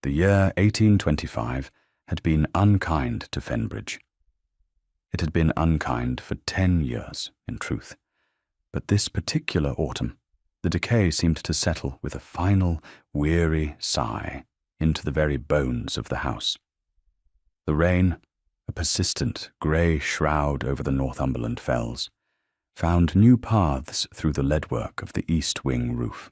The year 1825 had been unkind to Fenbridge. It had been unkind for 10 years, in truth. But this particular autumn, the decay seemed to settle with a final, weary sigh into the very bones of the house. The rain, a persistent grey shroud over the Northumberland fells, found new paths through the leadwork of the east wing roof.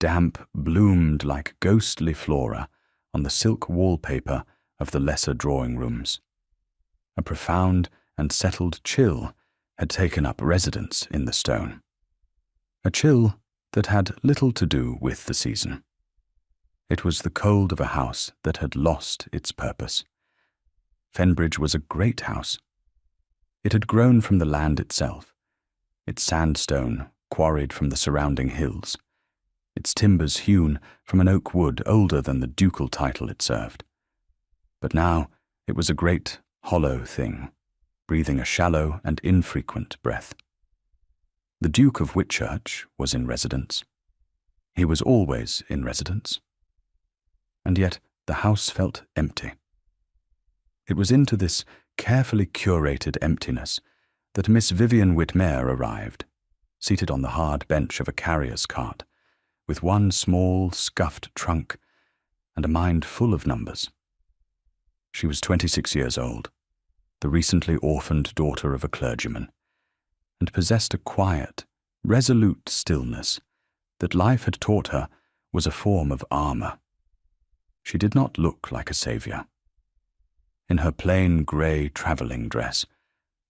Damp bloomed like ghostly flora on the silk wallpaper of the lesser drawing rooms. A profound and settled chill had taken up residence in the stone. A chill that had little to do with the season. It was the cold of a house that had lost its purpose. Fenbridge was a great house. It had grown from the land itself, its sandstone quarried from the surrounding hills, its timbers hewn from an oak wood older than the ducal title it served. But now it was a great, hollow thing, breathing a shallow and infrequent breath. The Duke of Whitchurch was in residence. He was always in residence. And yet the house felt empty. It was into this carefully curated emptiness that Miss Vivian Whitmare arrived, seated on the hard bench of a carrier's cart, with one small, scuffed trunk and a mind full of numbers. She was 26 years old, the recently orphaned daughter of a clergyman, and possessed a quiet, resolute stillness that life had taught her was a form of armor. She did not look like a savior. In her plain grey travelling dress,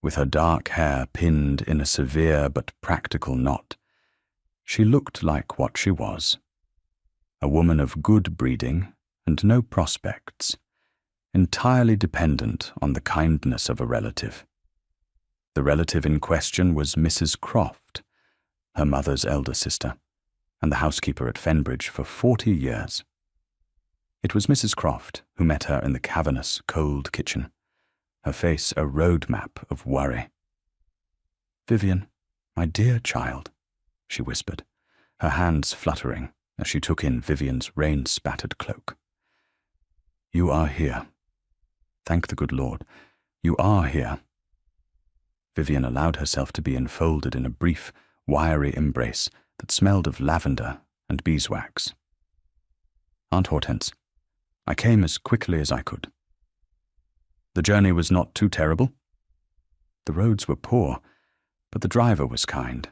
with her dark hair pinned in a severe but practical knot, she looked like what she was, a woman of good breeding and no prospects, entirely dependent on the kindness of a relative. The relative in question was Mrs. Croft, her mother's elder sister, and the housekeeper at Fenbridge for 40 years. It was Mrs. Croft who met her in the cavernous, cold kitchen, her face a road map of worry. "Vivian, my dear child," she whispered, her hands fluttering as she took in Vivian's rain-spattered cloak. "You are here. Thank the good Lord, you are here." Vivian allowed herself to be enfolded in a brief, wiry embrace that smelled of lavender and beeswax. "Aunt Hortense, I came as quickly as I could." "The journey was not too terrible?" "The roads were poor, but the driver was kind,"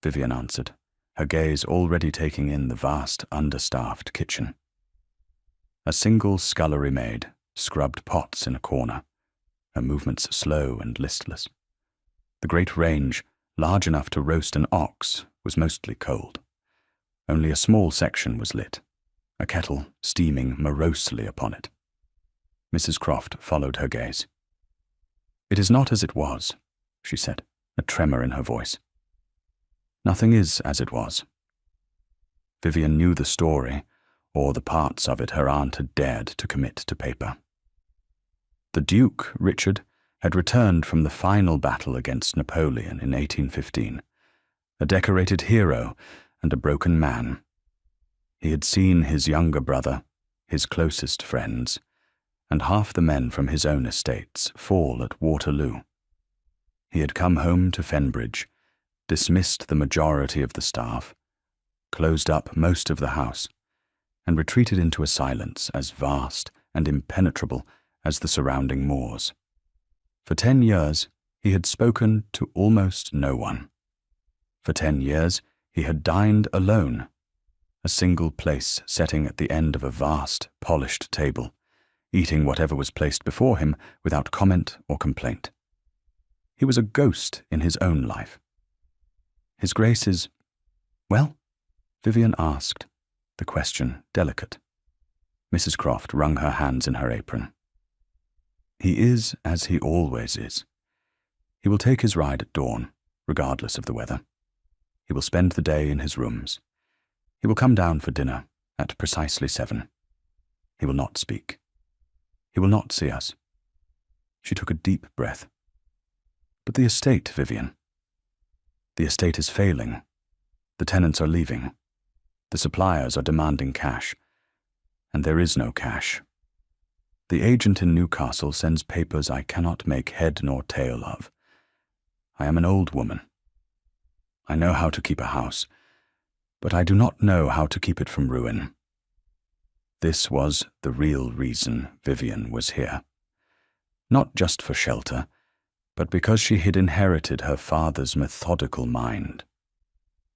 Vivian answered, her gaze already taking in the vast, understaffed kitchen. A single scullery maid scrubbed pots in a corner, her movements slow and listless. The great range, large enough to roast an ox, was mostly cold. Only a small section was lit, a kettle steaming morosely upon it. Mrs. Croft followed her gaze. "It is not as it was," she said, a tremor in her voice. "Nothing is as it was." Vivian knew the story, or the parts of it her aunt had dared to commit to paper. The Duke, Richard, had returned from the final battle against Napoleon in 1815, a decorated hero and a broken man. He had seen his younger brother, his closest friends, and half the men from his own estates fall at Waterloo. He had come home to Fenbridge, dismissed the majority of the staff, closed up most of the house, and retreated into a silence as vast and impenetrable as the surrounding moors. For 10 years, he had spoken to almost no one. For 10 years, he had dined alone, a single place setting at the end of a vast, polished table, eating whatever was placed before him without comment or complaint. He was a ghost in his own life. His Grace's— "Well?" Vivian asked, the question delicate. Mrs. Croft wrung her hands in her apron. "He is as he always is. He will take his ride at dawn, regardless of the weather. He will spend the day in his rooms. He will come down for dinner at precisely 7. He will not speak. He will not see us." She took a deep breath. "But the estate, Vivian. The estate is failing. The tenants are leaving. The suppliers are demanding cash. and there is no cash. The agent in Newcastle sends papers I cannot make head nor tail of. I am an old woman. I know how to keep a house, but I do not know how to keep it from ruin. This was the real reason Vivian was here. Not just for shelter, but because she had inherited her father's methodical mind.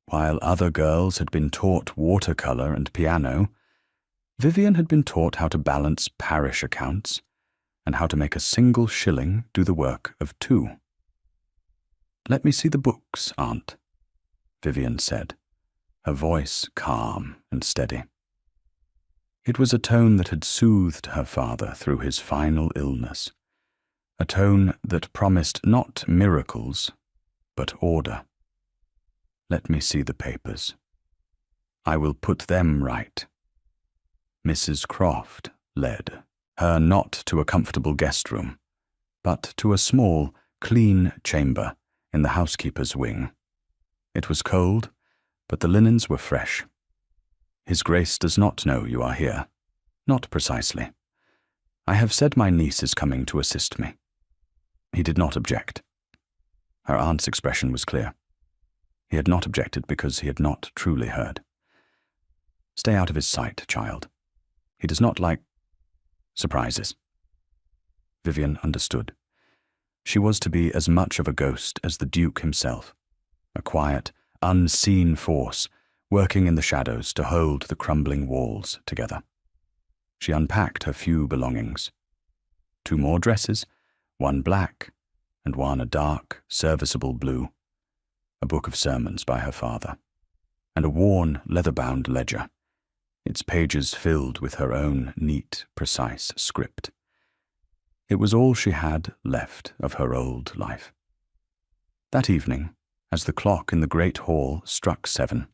While other girls had been taught watercolor and piano, Vivian had been taught how to balance parish accounts and how to make a single shilling do the work of two. "Let me see the books, Aunt," Vivian said, her voice calm and steady. It was a tone that had soothed her father through his final illness, a tone that promised not miracles, but order. "Let me see the papers. I will put them right." Mrs. Croft led her not to a comfortable guest room, but to a small, clean chamber in the housekeeper's wing. It was cold, but the linens were fresh. "His Grace does not know you are here." "Not precisely. I have said my niece is coming to assist me." He did not object. Her aunt's expression was clear. He had not objected because he had not truly heard. "Stay out of his sight, child. He does not like surprises." Vivian understood. She was to be as much of a ghost as the Duke himself, a quiet, unseen force working in the shadows to hold the crumbling walls together. She unpacked her few belongings. 2 more dresses, 1 black and 1 a dark, serviceable blue, a book of sermons by her father, and a worn, leather-bound ledger, its pages filled with her own neat, precise script. It was all she had left of her old life. That evening, as the clock in the great hall struck 7,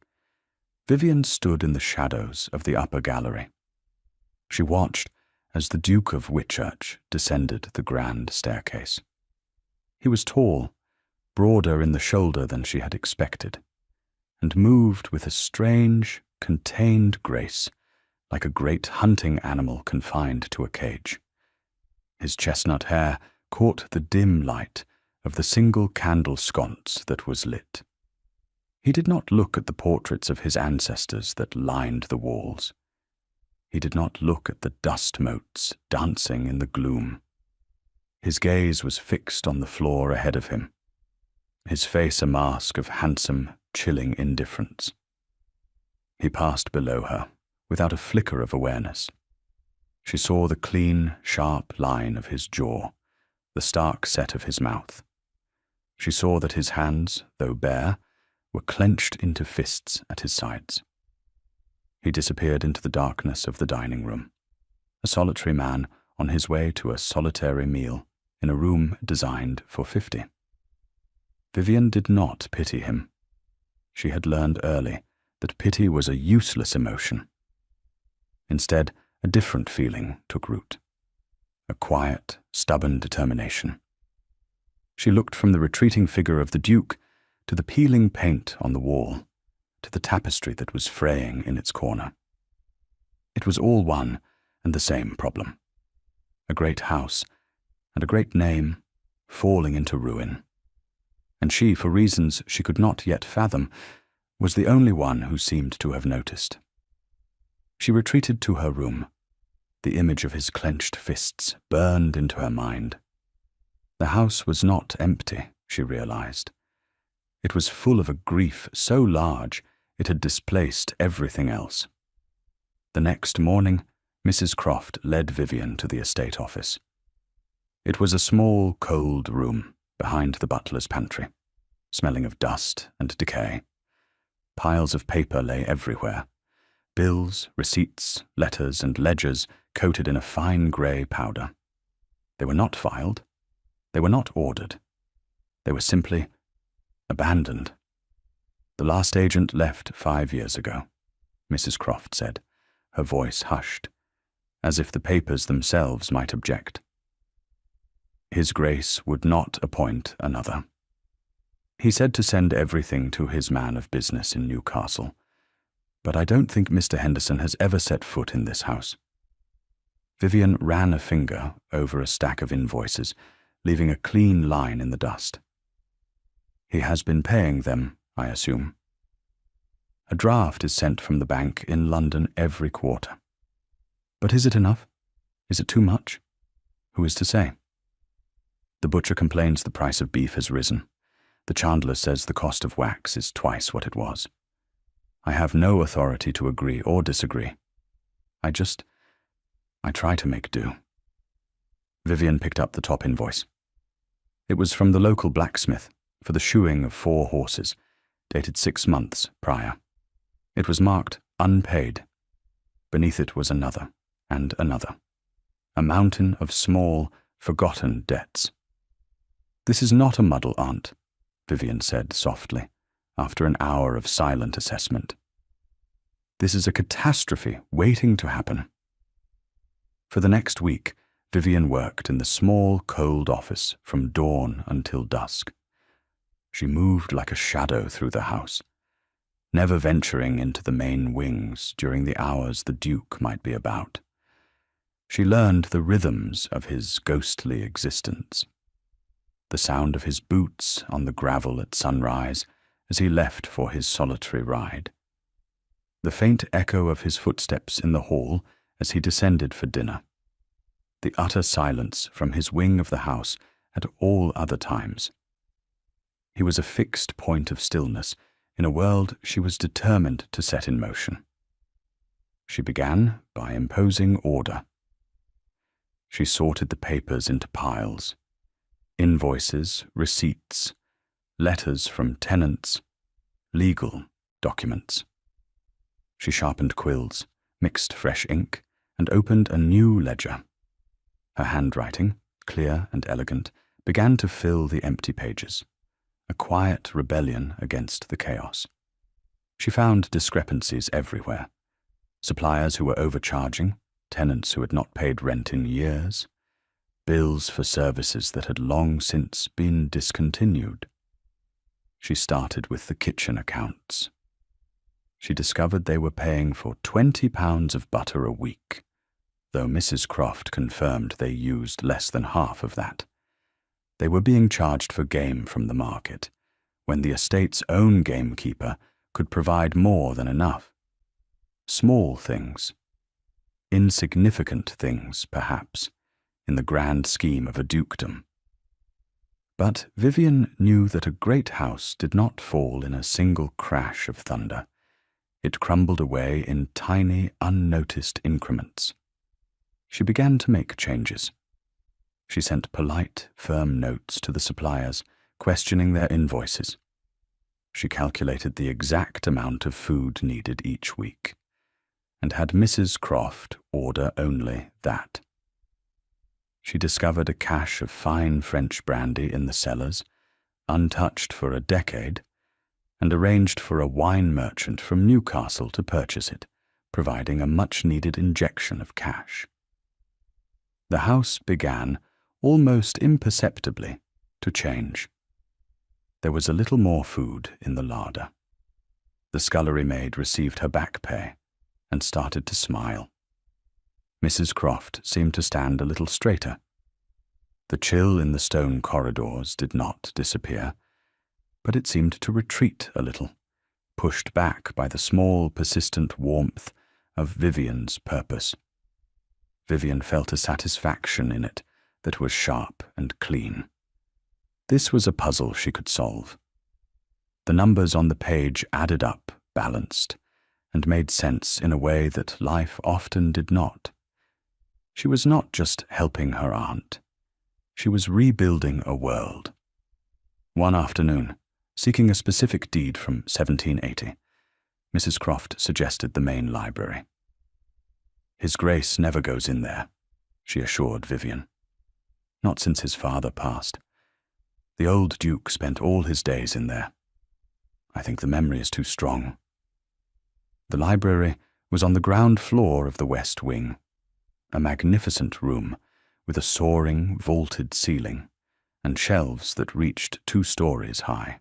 Vivian stood in the shadows of the upper gallery. She watched as the Duke of Whitchurch descended the grand staircase. He was tall, broader in the shoulder than she had expected, and moved with a strange, contained grace, like a great hunting animal confined to a cage. His chestnut hair caught the dim light of the single candle sconce that was lit. He did not look at the portraits of his ancestors that lined the walls. He did not look at the dust motes dancing in the gloom. His gaze was fixed on the floor ahead of him, his face a mask of handsome, chilling indifference. He passed below her, without a flicker of awareness. She saw the clean, sharp line of his jaw, the stark set of his mouth. She saw that his hands, though bare, were clenched into fists at his sides. He disappeared into the darkness of the dining room, a solitary man on his way to a solitary meal in a room designed for 50. Vivian did not pity him. She had learned early that pity was a useless emotion. Instead, a different feeling took root, a quiet, stubborn determination. She looked from the retreating figure of the Duke to the peeling paint on the wall, to the tapestry that was fraying in its corner. It was all one and the same problem. A great house and a great name falling into ruin. And she, for reasons she could not yet fathom, was the only one who seemed to have noticed. She retreated to her room. The image of his clenched fists burned into her mind. The house was not empty, she realized. It was full of a grief so large it had displaced everything else. The next morning, Mrs. Croft led Vivian to the estate office. It was a small, cold room behind the butler's pantry, smelling of dust and decay. Piles of paper lay everywhere. Bills, receipts, letters, and ledgers coated in a fine grey powder. They were not filed. They were not ordered. They were simply abandoned. The last agent left 5 years ago, Mrs. Croft said, her voice hushed, as if the papers themselves might object. His Grace would not appoint another. He said to send everything to his man of business in Newcastle, but I don't think Mr. Henderson has ever set foot in this house. Vivian ran a finger over a stack of invoices, leaving a clean line in the dust. He has been paying them, I assume. A draft is sent from the bank in London every quarter. But is it enough? Is it too much? Who is to say? The butcher complains the price of beef has risen. The chandler says the cost of wax is twice what it was. I have no authority to agree or disagree. I try to make do. Vivian picked up the top invoice. It was from the local blacksmith for the shoeing of 4 horses, dated 6 months prior. It was marked unpaid. Beneath it was another and another. A mountain of small, forgotten debts. This is not a muddle, Aunt, Vivian said softly, after an hour of silent assessment. This is a catastrophe waiting to happen. For the next week, Vivian worked in the small, cold office from dawn until dusk. She moved like a shadow through the house, never venturing into the main wings during the hours the Duke might be about. She learned the rhythms of his ghostly existence. The sound of his boots on the gravel at sunrise as he left for his solitary ride. The faint echo of his footsteps in the hall as he descended for dinner. The utter silence from his wing of the house at all other times. He was a fixed point of stillness in a world she was determined to set in motion. She began by imposing order. She sorted the papers into piles. Invoices, receipts, letters from tenants, legal documents. She sharpened quills, mixed fresh ink, and opened a new ledger. Her handwriting, clear and elegant, began to fill the empty pages, a quiet rebellion against the chaos. She found discrepancies everywhere. Suppliers who were overcharging, tenants who had not paid rent in years, bills for services that had long since been discontinued. She started with the kitchen accounts. She discovered they were paying for £20 of butter a week, though Mrs. Croft confirmed they used less than half of that. They were being charged for game from the market, when the estate's own gamekeeper could provide more than enough. Small things. Insignificant things, perhaps, in the grand scheme of a dukedom. But Vivian knew that a great house did not fall in a single crash of thunder. It crumbled away in tiny, unnoticed increments. She began to make changes. She sent polite, firm notes to the suppliers, questioning their invoices. She calculated the exact amount of food needed each week, and had Mrs. Croft order only that. She discovered a cache of fine French brandy in the cellars, untouched for a decade, and arranged for a wine merchant from Newcastle to purchase it, providing a much-needed injection of cash. The house began, almost imperceptibly, to change. There was a little more food in the larder. The scullery maid received her back pay and started to smile. Mrs. Croft seemed to stand a little straighter. The chill in the stone corridors did not disappear, but it seemed to retreat a little, pushed back by the small, persistent warmth of Vivian's purpose. Vivian felt a satisfaction in it that was sharp and clean. This was a puzzle she could solve. The numbers on the page added up, balanced, and made sense in a way that life often did not. She was not just helping her aunt. She was rebuilding a world. One afternoon, seeking a specific deed from 1780, Mrs. Croft suggested the main library. His Grace never goes in there, she assured Vivian. Not since his father passed. The old Duke spent all his days in there. I think the memory is too strong. The library was on the ground floor of the West Wing, a magnificent room with a soaring, vaulted ceiling and shelves that reached 2 stories high.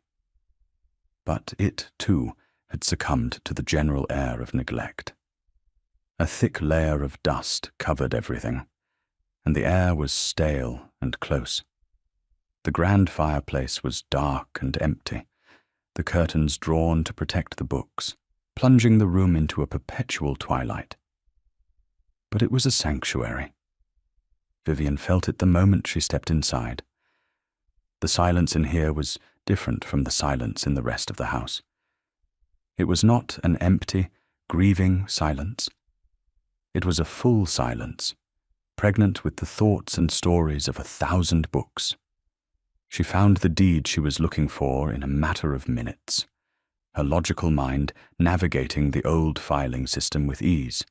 But it, too, had succumbed to the general air of neglect. A thick layer of dust covered everything, and the air was stale and close. The grand fireplace was dark and empty, the curtains drawn to protect the books, plunging the room into a perpetual twilight. But it was a sanctuary. Vivian felt it the moment she stepped inside. The silence in here was different from the silence in the rest of the house. It was not an empty, grieving silence. It was a full silence, pregnant with the thoughts and stories of 1,000 books. She found the deed she was looking for in a matter of minutes, her logical mind navigating the old filing system with ease.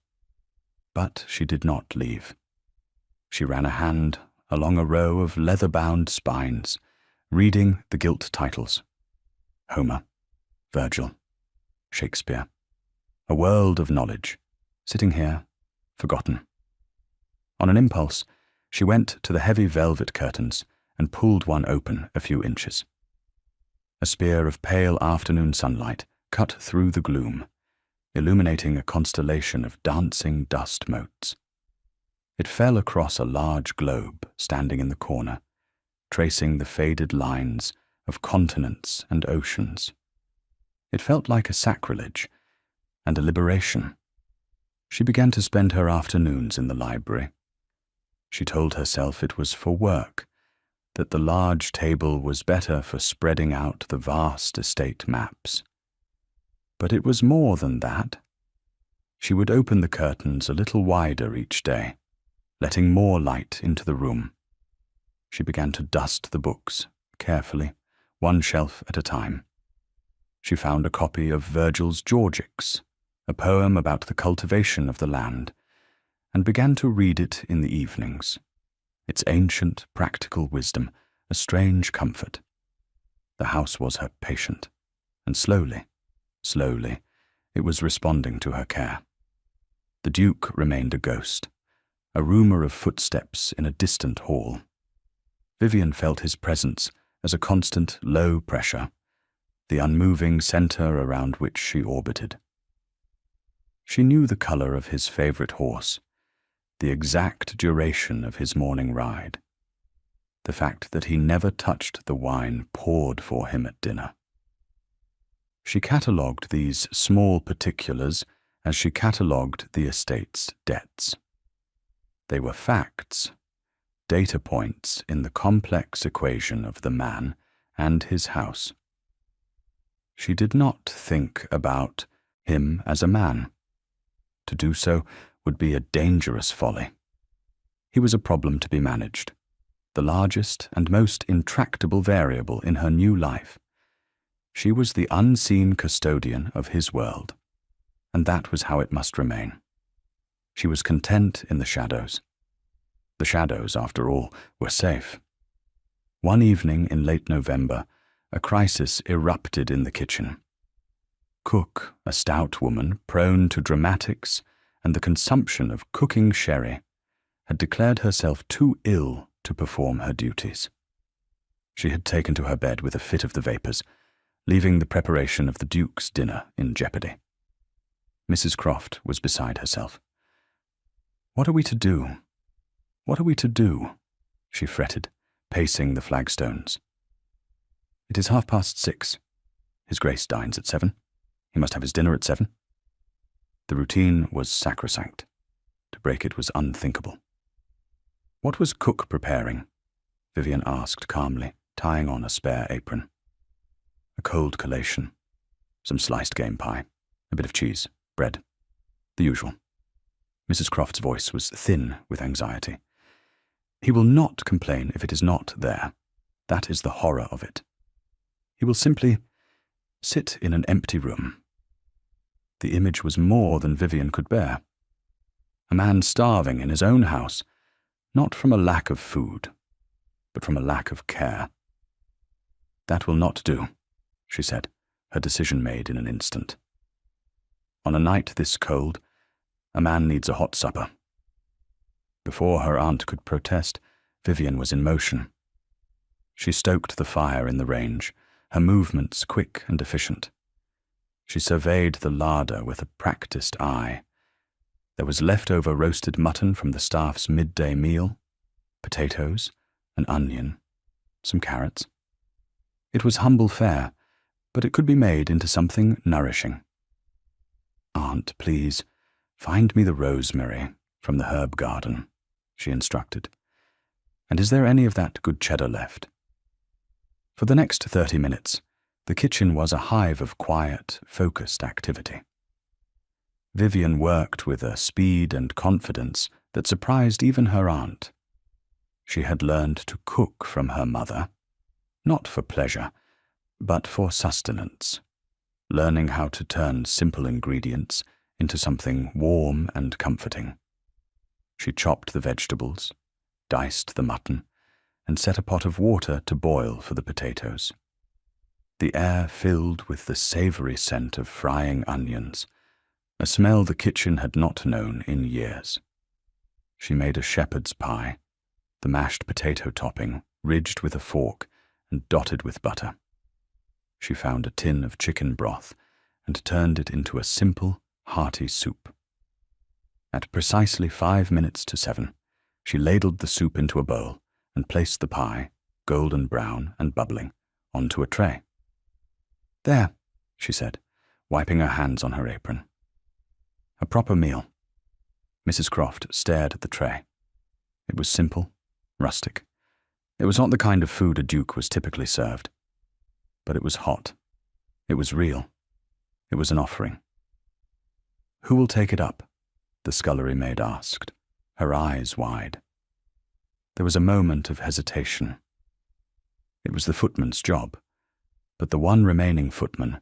But she did not leave. She ran a hand along a row of leather-bound spines, reading the gilt titles. Homer, Virgil, Shakespeare. A world of knowledge, sitting here, forgotten. On an impulse, she went to the heavy velvet curtains and pulled one open a few inches. A spear of pale afternoon sunlight cut through the gloom, illuminating a constellation of dancing dust motes. It fell across a large globe standing in the corner, tracing the faded lines of continents and oceans. It felt like a sacrilege and a liberation. She began to spend her afternoons in the library. She told herself it was for work, that the large table was better for spreading out the vast estate maps. But it was more than that. She would open the curtains a little wider each day, letting more light into the room. She began to dust the books, carefully, one shelf at a time. She found a copy of Virgil's Georgics, a poem about the cultivation of the land, and began to read it in the evenings. Its ancient, practical wisdom, a strange comfort. The house was her patient, and slowly, it was responding to her care. The Duke remained a ghost, a rumour of footsteps in a distant hall. Vivian felt his presence as a constant low pressure, the unmoving centre around which she orbited. She knew the colour of his favourite horse, the exact duration of his morning ride, the fact that he never touched the wine poured for him at dinner. She catalogued these small particulars as she catalogued the estate's debts. They were facts, data points in the complex equation of the man and his house. She did not think about him as a man. To do so would be a dangerous folly. He was a problem to be managed, the largest and most intractable variable in her new life. She was the unseen custodian of his world, and that was how it must remain. She was content in the shadows. The shadows, after all, were safe. One evening in late November, a crisis erupted in the kitchen. Cook, a stout woman prone to dramatics and the consumption of cooking sherry, had declared herself too ill to perform her duties. She had taken to her bed with a fit of the vapours, leaving the preparation of the Duke's dinner in jeopardy. Mrs. Croft was beside herself. "What are we to do? What are we to do?" she fretted, pacing the flagstones. "It is 6:30. His Grace dines at 7. He must have his dinner at 7. The routine was sacrosanct. To break it was unthinkable. "What was Cook preparing?" Vivian asked calmly, tying on a spare apron. "A cold collation. Some sliced game pie, a bit of cheese, bread. The usual." Mrs. Croft's voice was thin with anxiety. "He will not complain if it is not there. That is the horror of it. He will simply sit in an empty room." The image was more than Vivian could bear. A man starving in his own house, not from a lack of food, but from a lack of care. "That will not do," she said, her decision made in an instant. On a night this cold, a man needs a hot supper. Before her aunt could protest, Vivian was in motion. She stoked the fire in the range, her movements quick and efficient. She surveyed the larder with a practiced eye. There was leftover roasted mutton from the staff's midday meal, potatoes, an onion, some carrots. It was humble fare, but it could be made into something nourishing. "Aunt, please, find me the rosemary from the herb garden," she instructed. "And is there any of that good cheddar left?" For the next 30 minutes, the kitchen was a hive of quiet, focused activity. Vivian worked with a speed and confidence that surprised even her aunt. She had learned to cook from her mother, not for pleasure, but for sustenance, learning how to turn simple ingredients into something warm and comforting. She chopped the vegetables, diced the mutton, and set a pot of water to boil for the potatoes. The air filled with the savory scent of frying onions, a smell the kitchen had not known in years. She made a shepherd's pie, the mashed potato topping ridged with a fork and dotted with butter. She found a tin of chicken broth and turned it into a simple, hearty soup. At precisely 5 minutes to 7, she ladled the soup into a bowl and placed the pie, golden brown and bubbling, onto a tray. "There," she said, wiping her hands on her apron. "A proper meal." Mrs. Croft stared at the tray. It was simple, rustic. It was not the kind of food a duke was typically served. But it was hot. It was real. It was an offering. "Who will take it up?" the scullery maid asked, her eyes wide. There was a moment of hesitation. It was the footman's job, but the one remaining footman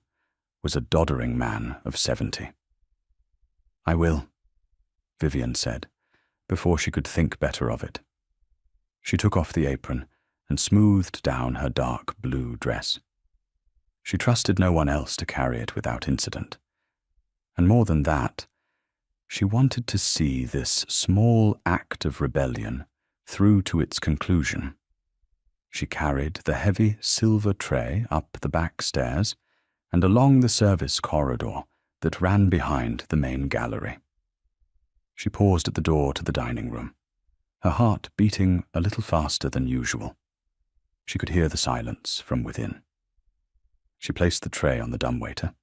was a doddering man of 70. "I will," Vivian said, before she could think better of it. She took off the apron and smoothed down her dark blue dress. She trusted no one else to carry it without incident. And more than that, she wanted to see this small act of rebellion through to its conclusion. She carried the heavy silver tray up the back stairs and along the service corridor that ran behind the main gallery. She paused at the door to the dining room, her heart beating a little faster than usual. She could hear the silence from within. She placed the tray on the dumbwaiter,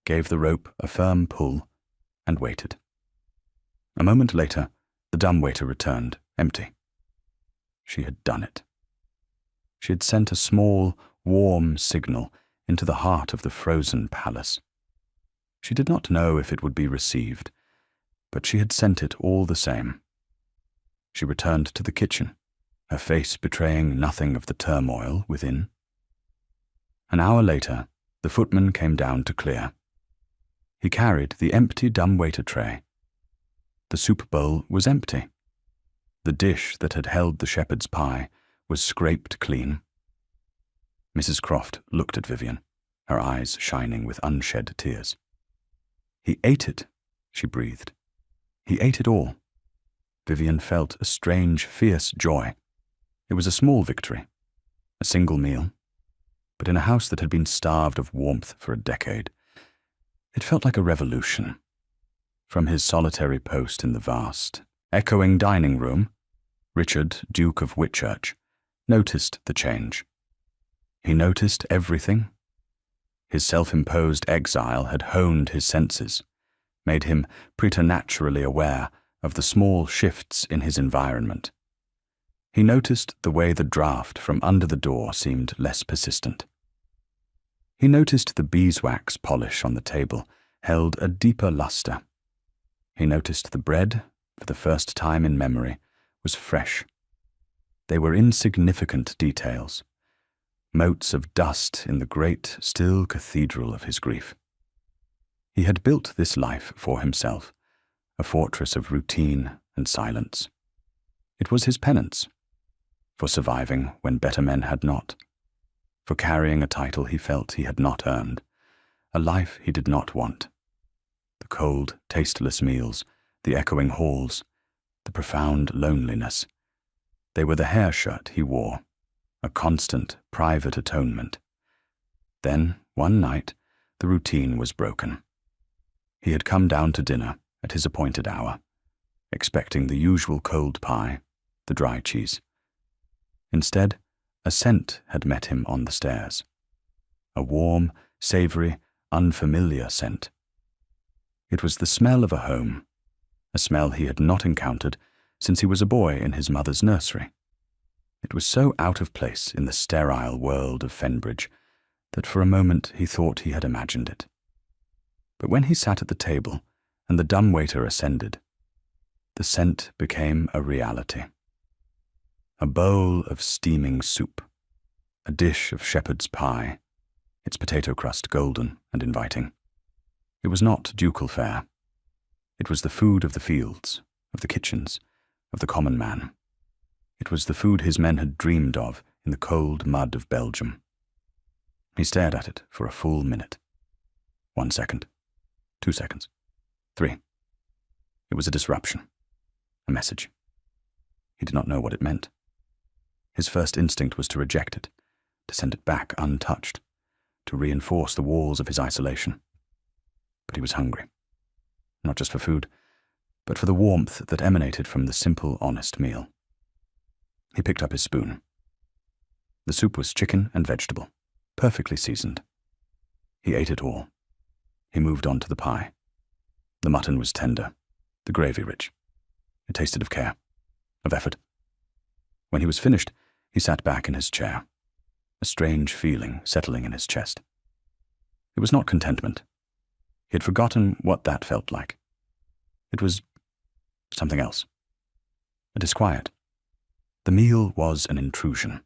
gave the rope a firm pull, and waited. A moment later, the dumbwaiter returned, empty. She had done it. She had sent a small, warm signal into the heart of the frozen palace. She did not know if it would be received, but she had sent it all the same. She returned to the kitchen, her face betraying nothing of the turmoil within. An hour later, the footman came down to clear. He carried the empty dumbwaiter tray. The soup bowl was empty. The dish that had held the shepherd's pie was scraped clean. Mrs. Croft looked at Vivian, her eyes shining with unshed tears. "He ate it," she breathed. "He ate it all." Vivian felt a strange, fierce joy. It was a small victory, a single meal, but in a house that had been starved of warmth for a decade, it felt like a revolution. From his solitary post in the vast, echoing dining room, Richard, Duke of Whitchurch, noticed the change. He noticed everything. His self-imposed exile had honed his senses, made him preternaturally aware of the small shifts in his environment. He noticed the way the draft from under the door seemed less persistent. He noticed the beeswax polish on the table held a deeper luster. He noticed the bread, for the first time in memory, was fresh. They were insignificant details, motes of dust in the great, still cathedral of his grief. He had built this life for himself, a fortress of routine and silence. It was his penance, for surviving when better men had not, for carrying a title he felt he had not earned, a life he did not want. The cold, tasteless meals, the echoing halls, the profound loneliness. They were the hair shirt he wore, a constant, private atonement. Then, one night, the routine was broken. He had come down to dinner at his appointed hour, expecting the usual cold pie, the dry cheese. Instead, a scent had met him on the stairs. A warm, savoury, unfamiliar scent. It was the smell of a home, a smell he had not encountered since he was a boy in his mother's nursery. It was so out of place in the sterile world of Fenbridge that for a moment he thought he had imagined it. But when he sat at the table and the dumbwaiter ascended, the scent became a reality. A bowl of steaming soup, a dish of shepherd's pie, its potato crust golden and inviting. It was not ducal fare. It was the food of the fields, of the kitchens, of the common man. It was the food his men had dreamed of in the cold mud of Belgium. He stared at it for a full minute. 1 second, 2 seconds, 3. It was a disruption, a message. He did not know what it meant. His first instinct was to reject it, to send it back untouched, to reinforce the walls of his isolation. But he was hungry, not just for food, but for the warmth that emanated from the simple, honest meal. He picked up his spoon. The soup was chicken and vegetable, perfectly seasoned. He ate it all. He moved on to the pie. The mutton was tender, the gravy rich. It tasted of care, of effort. When he was finished, he sat back in his chair, a strange feeling settling in his chest. It was not contentment. He had forgotten what that felt like. It was something else. A disquiet. The meal was an intrusion,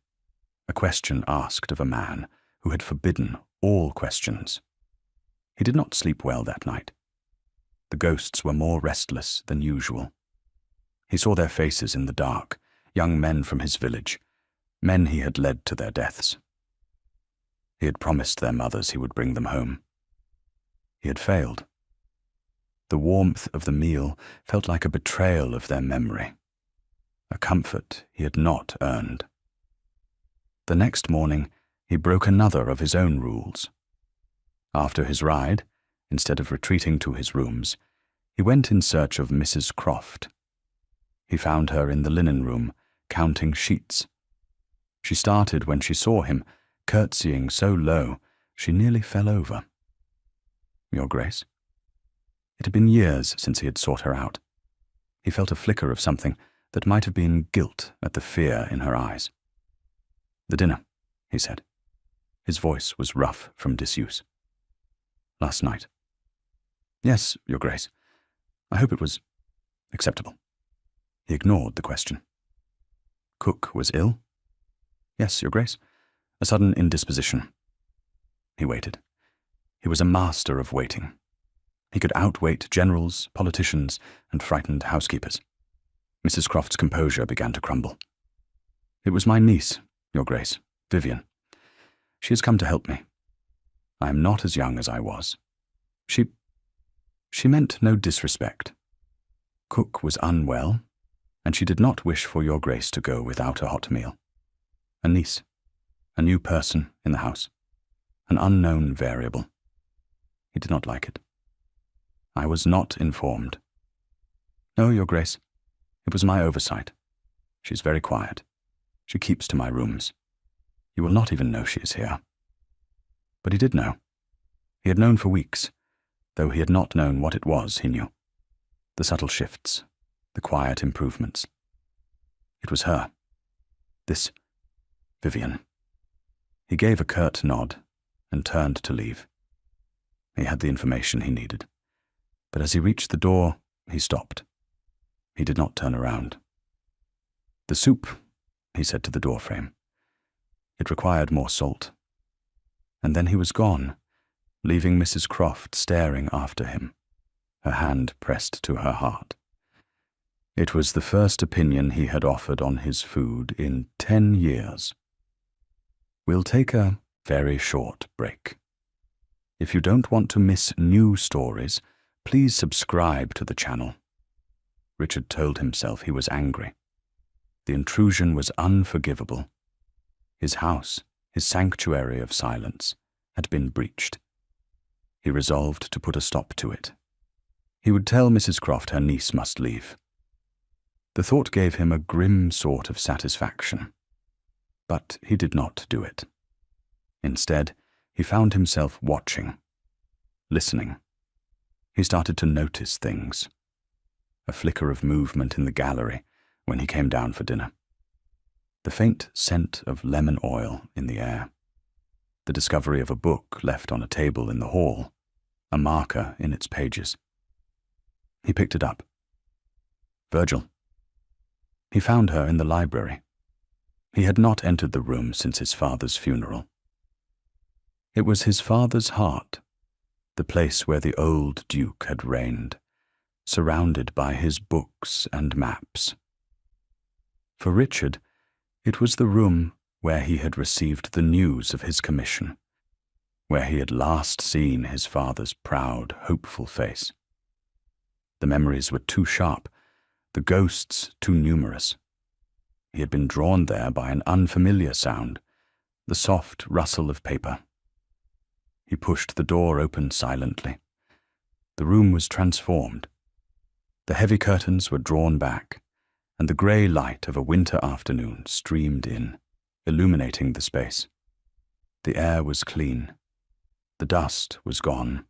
a question asked of a man who had forbidden all questions. He did not sleep well that night. The ghosts were more restless than usual. He saw their faces in the dark, young men from his village, men he had led to their deaths. He had promised their mothers he would bring them home. He had failed. The warmth of the meal felt like a betrayal of their memory, a comfort he had not earned. The next morning, he broke another of his own rules. After his ride, instead of retreating to his rooms, he went in search of Mrs. Croft. He found her in the linen room, counting sheets. She started when she saw him, curtsying so low she nearly fell over. "Your Grace?" It had been years since he had sought her out. He felt a flicker of something that might have been guilt at the fear in her eyes. "The dinner," he said. His voice was rough from disuse. "Last night." "Yes, Your Grace. I hope it was acceptable." He ignored the question. "Cook was ill?" "Yes, Your Grace. A sudden indisposition." He waited. He was a master of waiting. He could outwait generals, politicians, and frightened housekeepers. Mrs. Croft's composure began to crumble. "It was my niece, Your Grace, Vivian. She has come to help me. I am not as young as I was. She meant no disrespect. Cook was unwell, and she did not wish for Your Grace to go without a hot meal. A niece, a new person in the house, an unknown variable. He did not like it. I was not informed." "No, Your Grace. It was my oversight. She is very quiet. She keeps to my rooms. You will not even know she is here." But he did know. He had known for weeks, though he had not known what it was he knew. The subtle shifts, the quiet improvements. It was her. This Vivian. He gave a curt nod and turned to leave. He had the information he needed, but as he reached the door, he stopped. He did not turn around. "The soup," he said to the doorframe. It required more salt. And then he was gone, leaving Mrs. Croft staring after him, her hand pressed to her heart. It was the first opinion he had offered on his food in 10 years. We'll take a very short break. If you don't want to miss new stories, please subscribe to the channel. Richard told himself he was angry. The intrusion was unforgivable. His house, his sanctuary of silence, had been breached. He resolved to put a stop to it. He would tell Mrs. Croft her niece must leave. The thought gave him a grim sort of satisfaction. But he did not do it. Instead, he found himself watching, listening. He started to notice things. A flicker of movement in the gallery when he came down for dinner. The faint scent of lemon oil in the air. The discovery of a book left on a table in the hall, a marker in its pages. He picked it up. Virgil. He found her in the library. He had not entered the room since his father's funeral. It was his father's heart, the place where the old Duke had reigned, surrounded by his books and maps. For Richard, it was the room where he had received the news of his commission, where he had last seen his father's proud, hopeful face. The memories were too sharp, the ghosts too numerous. He had been drawn there by an unfamiliar sound, the soft rustle of paper. He pushed the door open silently. The room was transformed. The heavy curtains were drawn back, and the grey light of a winter afternoon streamed in, illuminating the space. The air was clean. The dust was gone.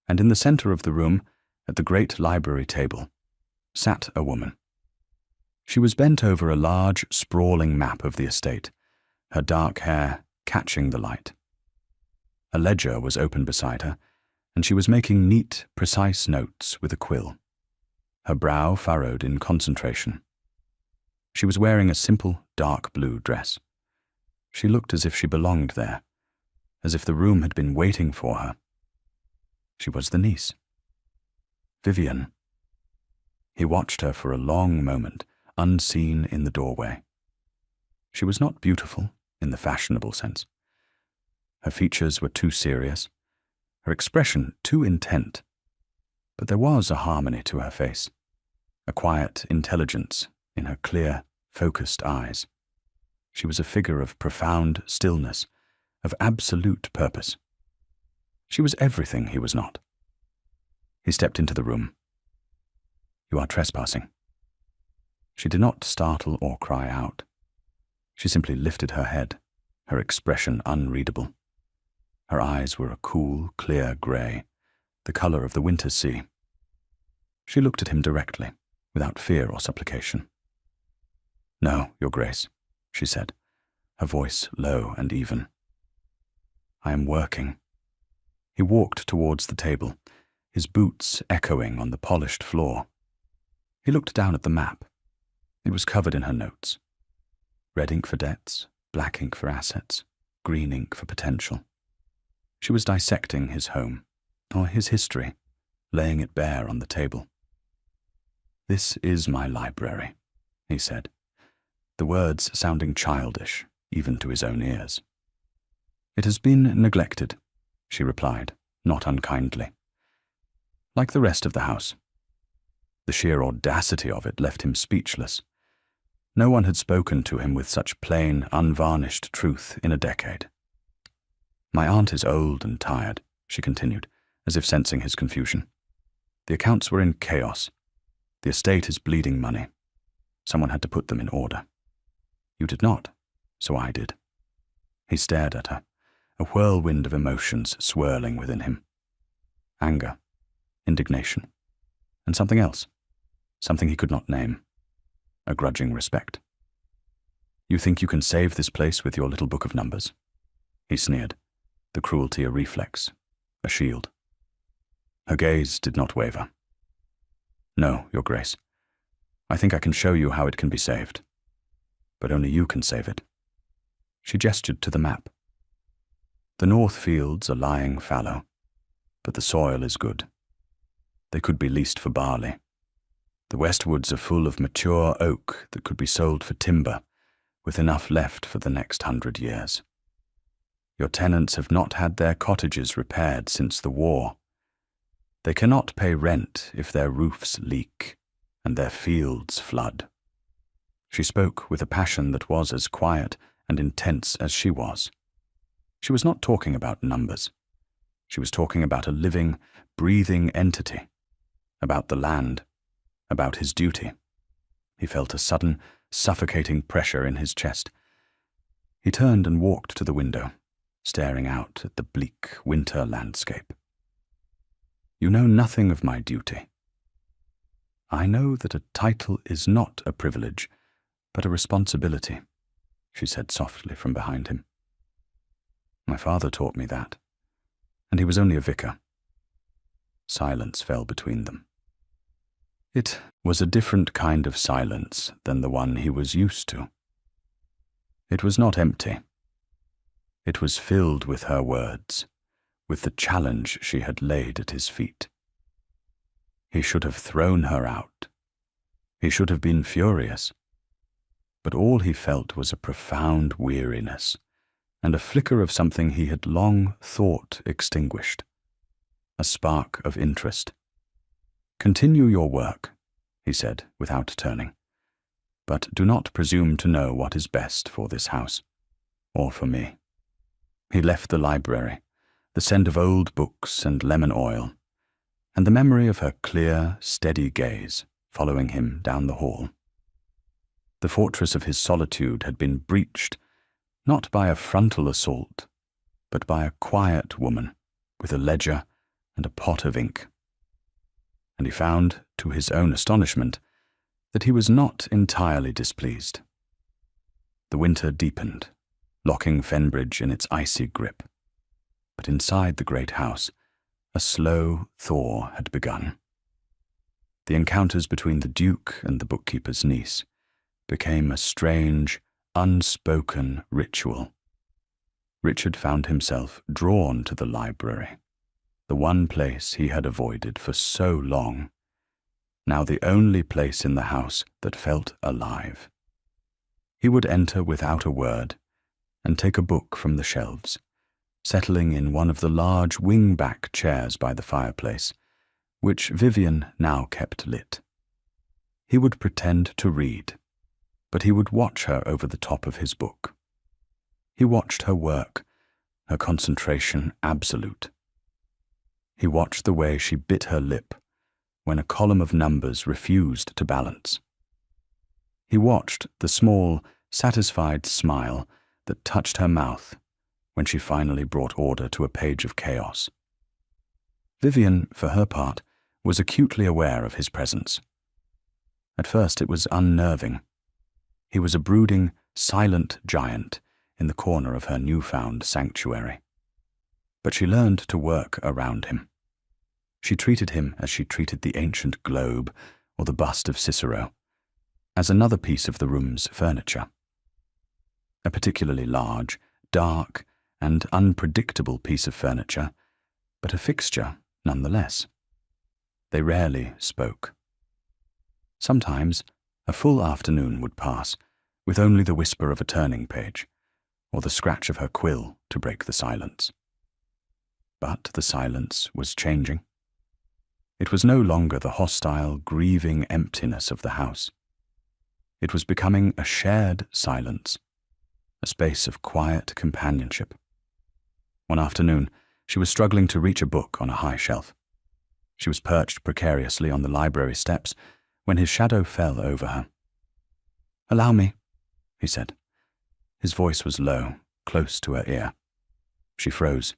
And in the centre of the room, at the great library table, sat a woman. She was bent over a large, sprawling map of the estate, her dark hair catching the light. A ledger was open beside her, and she was making neat, precise notes with a quill, her brow furrowed in concentration. She was wearing a simple, dark blue dress. She looked as if she belonged there, as if the room had been waiting for her. She was the niece. Vivian. He watched her for a long moment, unseen in the doorway. She was not beautiful in the fashionable sense. Her features were too serious, her expression too intent, but there was a harmony to her face, a quiet intelligence in her clear, focused eyes. She was a figure of profound stillness, of absolute purpose. She was everything he was not. He stepped into the room. "You are trespassing." She did not startle or cry out. She simply lifted her head, her expression unreadable. Her eyes were a cool, clear grey, the colour of the winter sea. She looked at him directly, without fear or supplication. "No, Your Grace," she said, her voice low and even. "I am working." He walked towards the table, his boots echoing on the polished floor. He looked down at the map. It was covered in her notes. Red ink for debts, black ink for assets, green ink for potential. She was dissecting his home, or his history, laying it bare on the table. "This is my library," he said, the words sounding childish, even to his own ears. "It has been neglected," she replied, not unkindly. "Like the rest of the house." The sheer audacity of it left him speechless. No one had spoken to him with such plain, unvarnished truth in a decade. "My aunt is old and tired," she continued, as if sensing his confusion. "The accounts were in chaos. The estate is bleeding money. Someone had to put them in order. You did not, so I did." He stared at her, a whirlwind of emotions swirling within him. Anger, indignation, and something else, something he could not name. A grudging respect. "You think you can save this place with your little book of numbers?" He sneered, the cruelty a reflex, a shield. Her gaze did not waver. "No, Your Grace. I think I can show you how it can be saved. But only you can save it." She gestured to the map. "The north fields are lying fallow, but the soil is good. They could be leased for barley. The west woods are full of mature oak that could be sold for timber, with enough left for the next 100 years. Your tenants have not had their cottages repaired since the war. They cannot pay rent if their roofs leak and their fields flood." She spoke with a passion that was as quiet and intense as she was. She was not talking about numbers. She was talking about a living, breathing entity, about the land, about his duty. He felt a sudden, suffocating pressure in his chest. He turned and walked to the window, staring out at the bleak winter landscape. "You know nothing of my duty." "I know that a title is not a privilege, but a responsibility," she said softly from behind him. "My father taught me that, and he was only a vicar." Silence fell between them. It was a different kind of silence than the one he was used to. It was not empty. It was filled with her words, with the challenge she had laid at his feet. He should have thrown her out. He should have been furious. But all he felt was a profound weariness, and a flicker of something he had long thought extinguished, a spark of interest. "Continue your work," he said without turning, "but do not presume to know what is best for this house, or for me." He left the library, the scent of old books and lemon oil, and the memory of her clear, steady gaze following him down the hall. The fortress of his solitude had been breached, not by a frontal assault, but by a quiet woman with a ledger and a pot of ink. And he found, to his own astonishment, that he was not entirely displeased. The winter deepened, locking Fenbridge in its icy grip. But inside the great house, a slow thaw had begun. The encounters between the Duke and the bookkeeper's niece became a strange, unspoken ritual. Richard found himself drawn to the library, the one place he had avoided for so long, now the only place in the house that felt alive. He would enter without a word and take a book from the shelves, settling in one of the large wing-back chairs by the fireplace, which Vivian now kept lit. He would pretend to read, but he would watch her over the top of his book. He watched her work, her concentration absolute. He watched the way she bit her lip when a column of numbers refused to balance. He watched the small, satisfied smile that touched her mouth when she finally brought order to a page of chaos. Vivian, for her part, was acutely aware of his presence. At first it was unnerving. He was a brooding, silent giant in the corner of her newfound sanctuary. But she learned to work around him. She treated him as she treated the ancient globe or the bust of Cicero, as another piece of the room's furniture. A particularly large, dark, and unpredictable piece of furniture, but a fixture nonetheless. They rarely spoke. Sometimes a full afternoon would pass with only the whisper of a turning page, or the scratch of her quill to break the silence. But the silence was changing. It was no longer the hostile, grieving emptiness of the house. It was becoming a shared silence, a space of quiet companionship. One afternoon, she was struggling to reach a book on a high shelf. She was perched precariously on the library steps when his shadow fell over her. "Allow me," he said. His voice was low, close to her ear. She froze,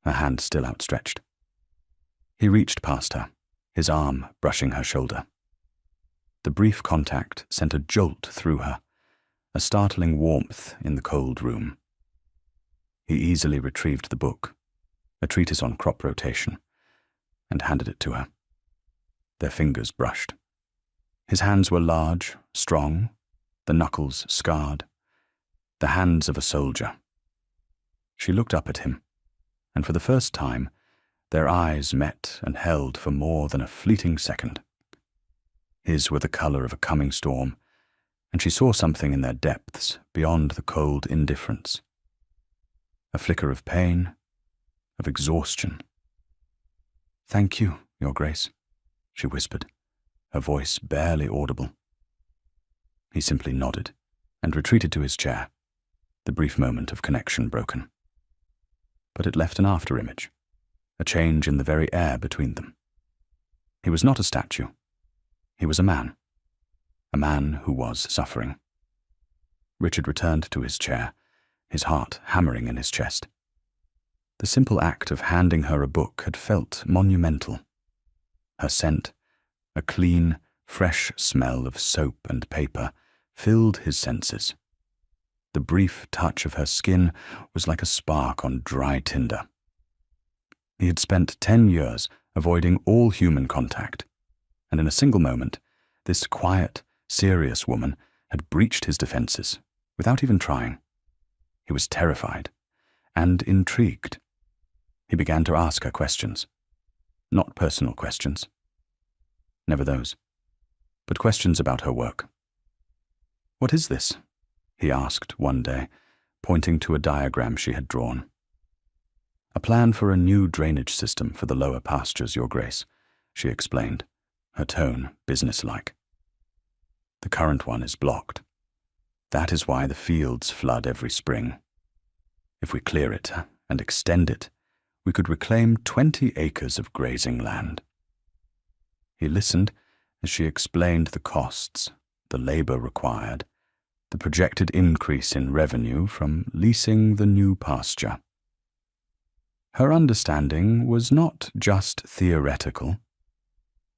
her hand still outstretched. He reached past her, his arm brushing her shoulder. The brief contact sent a jolt through her, a startling warmth in the cold room. He easily retrieved the book, a treatise on crop rotation, and handed it to her. Their fingers brushed. His hands were large, strong, the knuckles scarred, the hands of a soldier. She looked up at him, and for the first time, their eyes met and held for more than a fleeting second. His were the color of a coming storm, and she saw something in their depths beyond the cold indifference. A flicker of pain, of exhaustion. "Thank you, Your Grace," she whispered, her voice barely audible. He simply nodded and retreated to his chair, the brief moment of connection broken. But it left an after-image, a change in the very air between them. He was not a statue. He was a man who was suffering. Richard returned to his chair, his heart hammering in his chest. The simple act of handing her a book had felt monumental. Her scent, a clean, fresh smell of soap and paper, filled his senses. The brief touch of her skin was like a spark on dry tinder. He had spent 10 years avoiding all human contact, and in a single moment, this quiet, serious woman had breached his defenses without even trying. He was terrified and intrigued. He began to ask her questions. Not personal questions. Never those. But questions about her work. "What is this?" he asked one day, pointing to a diagram she had drawn. "A plan for a new drainage system for the lower pastures, Your Grace," she explained, her tone businesslike. "The current one is blocked. That is why the fields flood every spring. If we clear it and extend it, we could reclaim 20 acres of grazing land." He listened as she explained the costs, the labor required, the projected increase in revenue from leasing the new pasture. Her understanding was not just theoretical.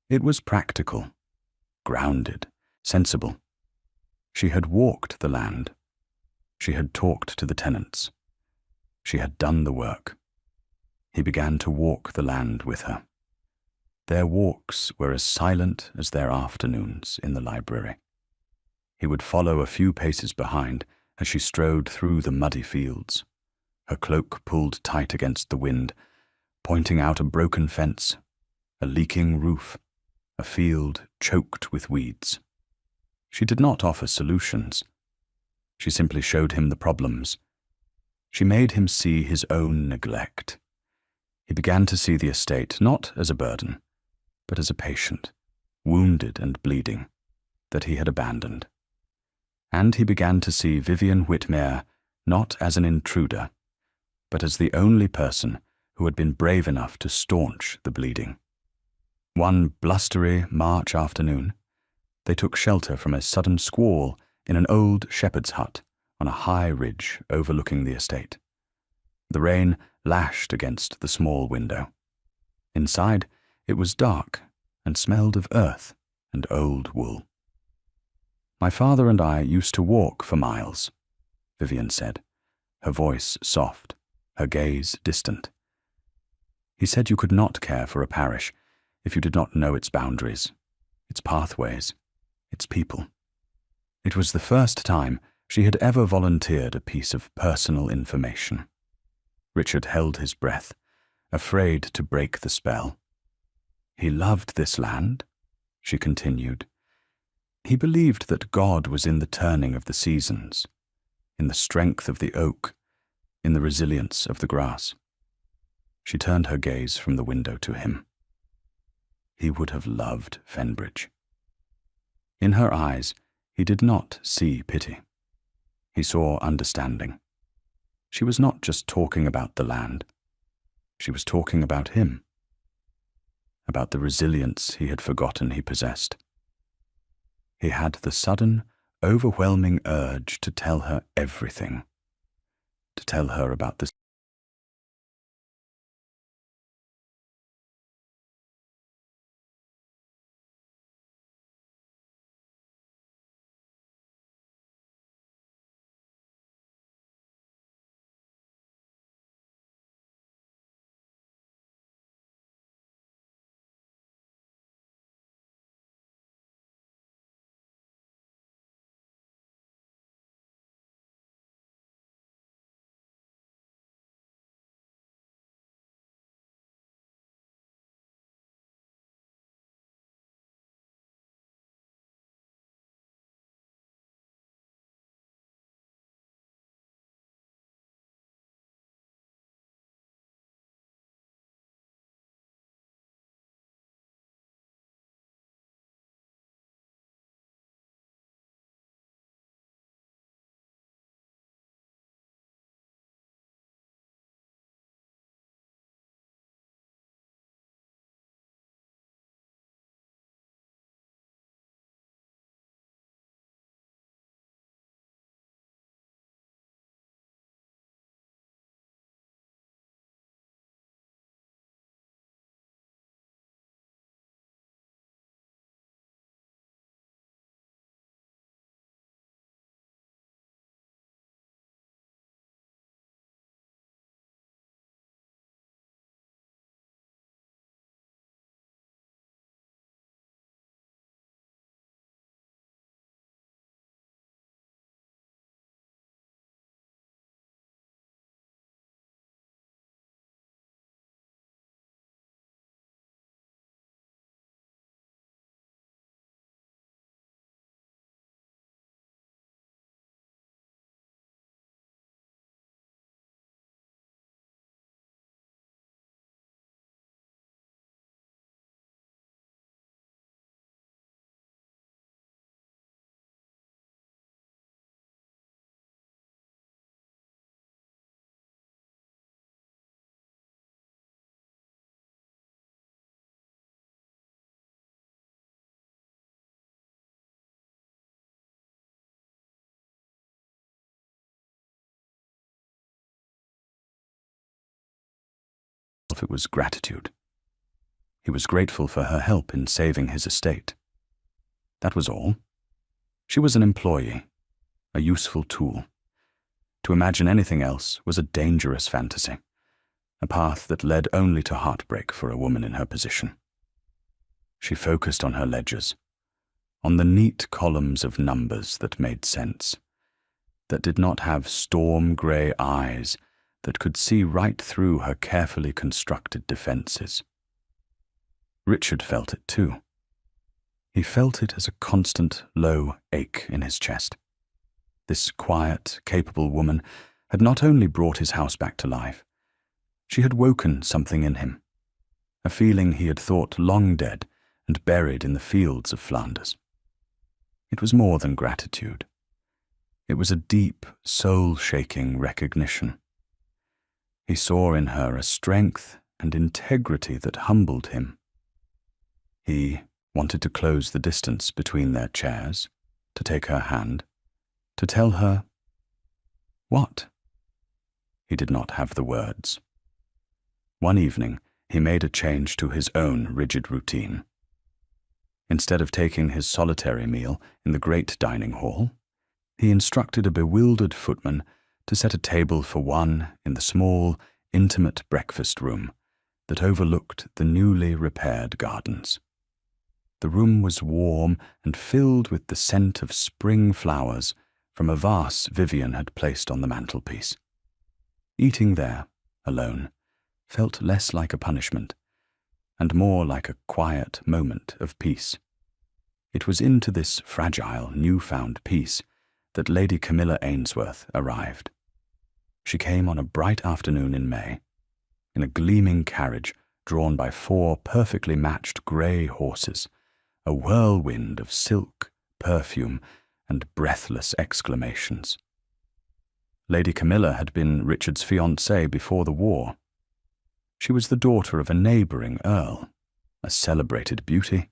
It was practical, grounded, sensible. She had walked the land. She had talked to the tenants. She had done the work. He began to walk the land with her. Their walks were as silent as their afternoons in the library. He would follow a few paces behind as she strode through the muddy fields, her cloak pulled tight against the wind, pointing out a broken fence, a leaking roof, a field choked with weeds. She did not offer solutions. She simply showed him the problems. She made him see his own neglect. He began to see the estate not as a burden, but as a patient, wounded and bleeding, that he had abandoned. And he began to see Vivian Whitmere not as an intruder, but as the only person who had been brave enough to staunch the bleeding. One blustery March afternoon, they took shelter from a sudden squall in an old shepherd's hut on a high ridge overlooking the estate. The rain lashed against the small window. Inside, it was dark and smelled of earth and old wool. "My father and I used to walk for miles," Vivian said, her voice soft, her gaze distant. "He said you could not care for a parish if you did not know its boundaries, its pathways, its people." It was the first time she had ever volunteered a piece of personal information. Richard held his breath, afraid to break the spell. "He loved this land," she continued. "He believed that God was in the turning of the seasons, in the strength of the oak, in the resilience of the grass." She turned her gaze from the window to him. He would have loved Fenbridge. In her eyes, he did not see pity. He saw understanding. She was not just talking about the land. She was talking about him, about the resilience he had forgotten he possessed. He had the sudden, overwhelming urge to tell her everything, to tell her about the it was gratitude. He was grateful for her help in saving his estate. That was all. She was an employee, a useful tool. To imagine anything else was a dangerous fantasy, a path that led only to heartbreak for a woman in her position. She focused on her ledgers, on the neat columns of numbers that made sense, that did not have storm-grey eyes that could see right through her carefully constructed defences. Richard felt it too. He felt it as a constant, low ache in his chest. This quiet, capable woman had not only brought his house back to life, she had woken something in him, a feeling he had thought long dead and buried in the fields of Flanders. It was more than gratitude. It was a deep, soul-shaking recognition. He saw in her a strength and integrity that humbled him. He wanted to close the distance between their chairs, to take her hand, to tell her what? He did not have the words. One evening, he made a change to his own rigid routine. Instead of taking his solitary meal in the great dining hall, he instructed a bewildered footman to set a table for one in the small, intimate breakfast room that overlooked the newly repaired gardens. The room was warm and filled with the scent of spring flowers from a vase Vivian had placed on the mantelpiece. Eating there, alone, felt less like a punishment, and more like a quiet moment of peace. It was into this fragile, newfound peace that Lady Camilla Ainsworth arrived. She came on a bright afternoon in May, in a gleaming carriage drawn by 4 perfectly matched grey horses, a whirlwind of silk, perfume, and breathless exclamations. Lady Camilla had been Richard's fiancée before the war. She was the daughter of a neighbouring earl, a celebrated beauty,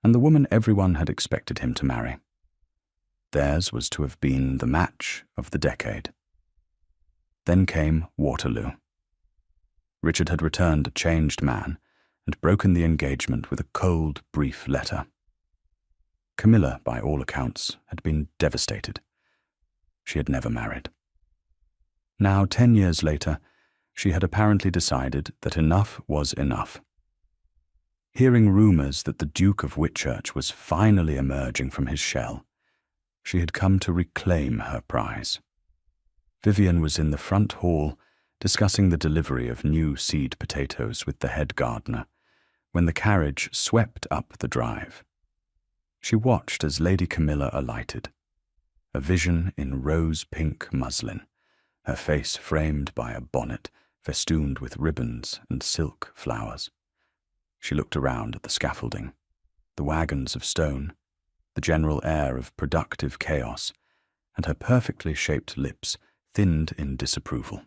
and the woman everyone had expected him to marry. Theirs was to have been the match of the decade. Then came Waterloo. Richard had returned a changed man and broken the engagement with a cold, brief letter. Camilla, by all accounts, had been devastated. She had never married. Now, 10 years later, she had apparently decided that enough was enough. Hearing rumours that the Duke of Whitchurch was finally emerging from his shell, she had come to reclaim her prize. Vivian was in the front hall discussing the delivery of new seed potatoes with the head gardener when the carriage swept up the drive. She watched as Lady Camilla alighted, a vision in rose-pink muslin, her face framed by a bonnet festooned with ribbons and silk flowers. She looked around at the scaffolding, the wagons of stone, the general air of productive chaos, and her perfectly shaped lips thinned in disapproval.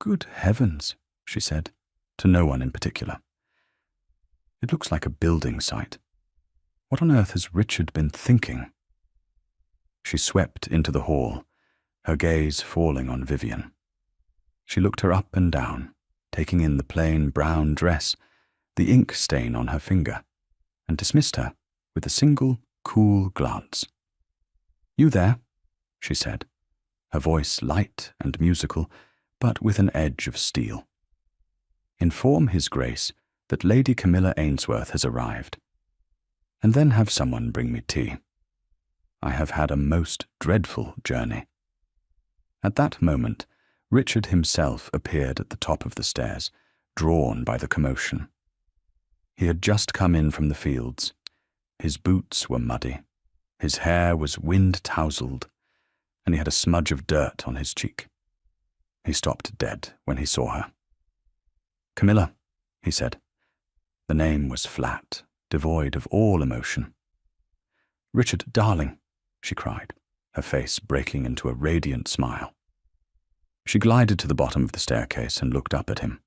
"Good heavens," she said, to no one in particular. "It looks like a building site. What on earth has Richard been thinking?" She swept into the hall, her gaze falling on Vivian. She looked her up and down, taking in the plain brown dress, the ink stain on her finger, and dismissed her with a single cool glance. "You there?" she said, her voice light and musical, but with an edge of steel. "Inform His Grace that Lady Camilla Ainsworth has arrived, and then have someone bring me tea. I have had a most dreadful journey." At that moment, Richard himself appeared at the top of the stairs, drawn by the commotion. He had just come in from the fields. His boots were muddy, his hair was wind-tousled, and he had a smudge of dirt on his cheek. He stopped dead when he saw her. "Camilla," he said. The name was flat, devoid of all emotion. "Richard, darling," she cried, her face breaking into a radiant smile. She glided to the bottom of the staircase and looked up at him.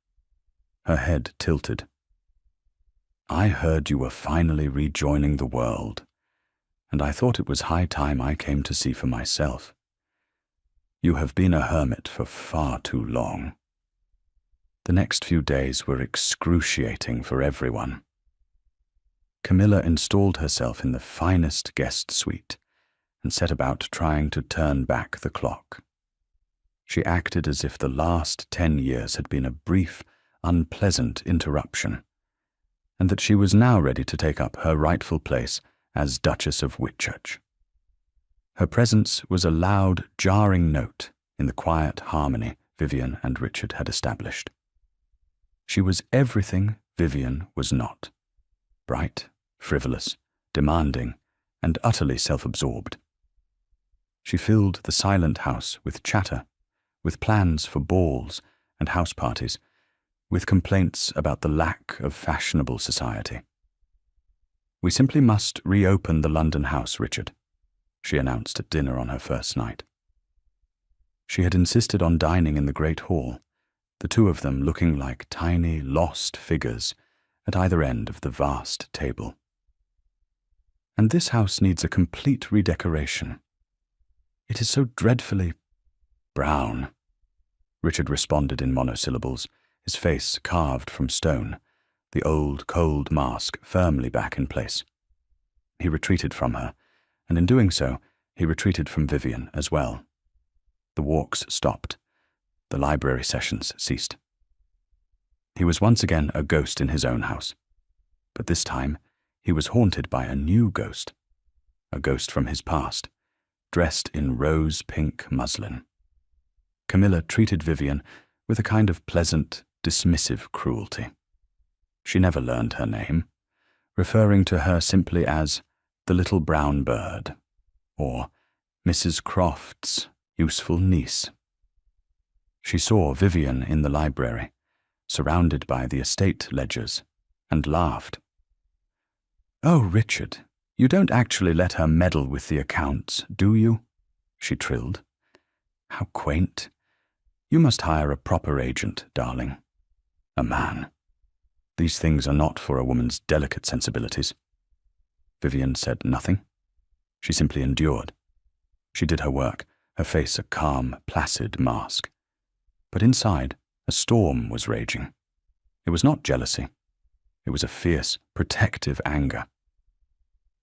Her head tilted. "I heard you were finally rejoining the world, and I thought it was high time I came to see for myself. You have been a hermit for far too long." The next few days were excruciating for everyone. Camilla installed herself in the finest guest suite and set about trying to turn back the clock. She acted as if the last 10 years had been a brief, unpleasant interruption, and that she was now ready to take up her rightful place as Duchess of Whitchurch. Her presence was a loud, jarring note in the quiet harmony Vivian and Richard had established. She was everything Vivian was not: bright, frivolous, demanding, and utterly self-absorbed. She filled the silent house with chatter, with plans for balls and house parties, with complaints about the lack of fashionable society. "We simply must reopen the London house, Richard," she announced at dinner on her first night. She had insisted on dining in the great hall, the two of them looking like tiny, lost figures at either end of the vast table. "And this house needs a complete redecoration. It is so dreadfully brown," Richard responded in monosyllables, his face carved from stone, the old, cold mask firmly back in place. He retreated from her, and in doing so, he retreated from Vivian as well. The walks stopped. The library sessions ceased. He was once again a ghost in his own house, but this time he was haunted by a new ghost, a ghost from his past, dressed in rose-pink muslin. Camilla treated Vivian with a kind of pleasant, dismissive cruelty. She never learned her name, referring to her simply as the little brown bird, or Mrs. Croft's useful niece. She saw Vivian in the library, surrounded by the estate ledgers, and laughed. "Oh, Richard, you don't actually let her meddle with the accounts, do you?" she trilled. "How quaint. You must hire a proper agent, darling. A man. These things are not for a woman's delicate sensibilities." Vivian said nothing. She simply endured. She did her work, her face a calm, placid mask. But inside, a storm was raging. It was not jealousy. It was a fierce, protective anger.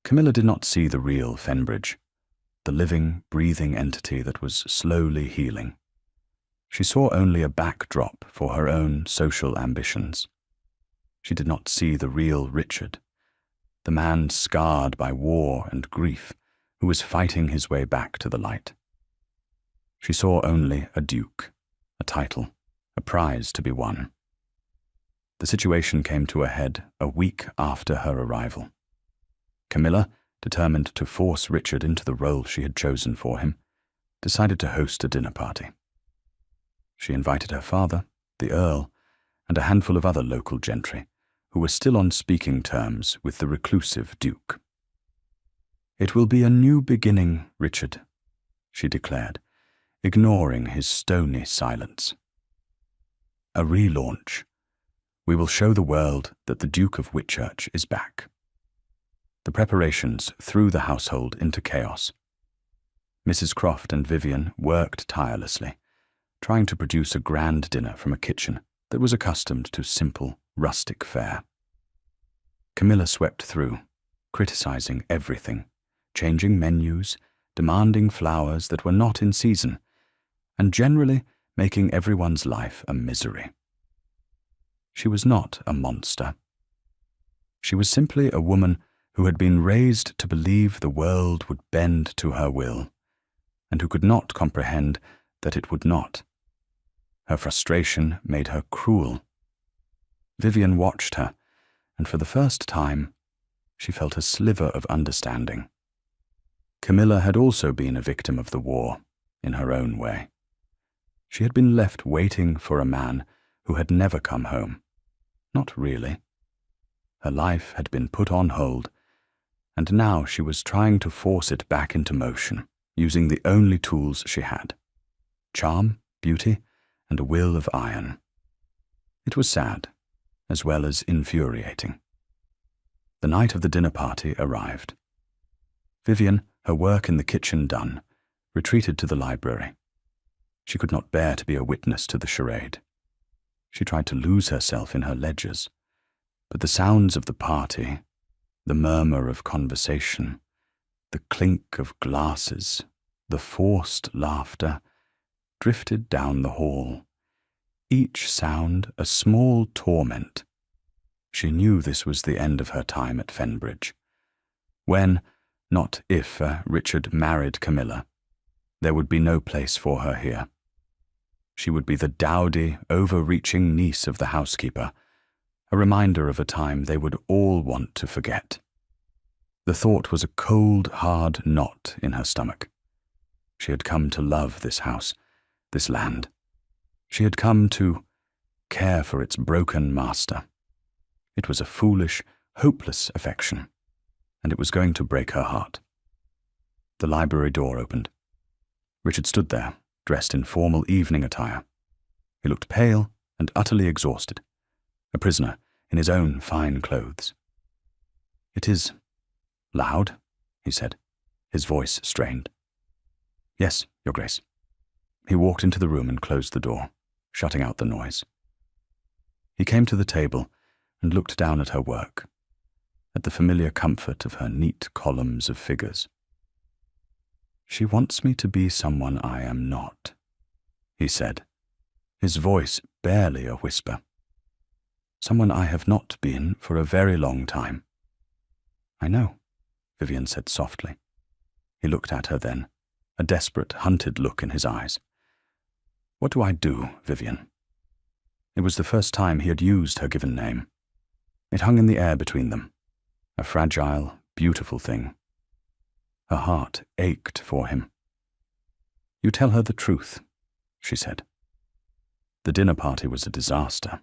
Camilla did not see the real Fenbridge, the living, breathing entity that was slowly healing. She saw only a backdrop for her own social ambitions. She did not see the real Richard, the man scarred by war and grief who was fighting his way back to the light. She saw only a duke, a title, a prize to be won. The situation came to a head a week after her arrival. Camilla, determined to force Richard into the role she had chosen for him, decided to host a dinner party. She invited her father, the Earl, and a handful of other local gentry, who were still on speaking terms with the reclusive Duke. "It will be a new beginning, Richard," she declared, ignoring his stony silence. "A relaunch. We will show the world that the Duke of Whitchurch is back." The preparations threw the household into chaos. Mrs. Croft and Vivian worked tirelessly, trying to produce a grand dinner from a kitchen that was accustomed to simple, rustic fare. Camilla swept through, criticizing everything, changing menus, demanding flowers that were not in season, and generally making everyone's life a misery. She was not a monster. She was simply a woman who had been raised to believe the world would bend to her will, and who could not comprehend that it would not. Her frustration made her cruel. Vivian watched her, and for the first time, she felt a sliver of understanding. Camilla had also been a victim of the war, in her own way. She had been left waiting for a man who had never come home. Not really. Her life had been put on hold, and now she was trying to force it back into motion, using the only tools she had: charm, beauty, and a will of iron. It was sad, as well as infuriating. The night of the dinner party arrived. Vivian, her work in the kitchen done, retreated to the library. She could not bear to be a witness to the charade. She tried to lose herself in her ledgers, but the sounds of the party, the murmur of conversation, the clink of glasses, the forced laughter, drifted down the hall, each sound a small torment. She knew this was the end of her time at Fenbridge. When, not if, Richard married Camilla, there would be no place for her here. She would be the dowdy, overreaching niece of the housekeeper, a reminder of a time they would all want to forget. The thought was a cold, hard knot in her stomach. She had come to love this house, this land. She had come to care for its broken master. It was a foolish, hopeless affection, and it was going to break her heart. The library door opened. Richard stood there, dressed in formal evening attire. He looked pale and utterly exhausted, a prisoner in his own fine clothes. "It is loud," he said, his voice strained. "Yes, Your Grace." He walked into the room and closed the door, shutting out the noise. He came to the table and looked down at her work, at the familiar comfort of her neat columns of figures. "She wants me to be someone I am not," he said, his voice barely a whisper. "Someone I have not been for a very long time." "I know," Vivian said softly. He looked at her then, a desperate, hunted look in his eyes. "What do I do, Vivian?" It was the first time he had used her given name. It hung in the air between them, a fragile, beautiful thing. Her heart ached for him. "You tell her the truth," she said. The dinner party was a disaster.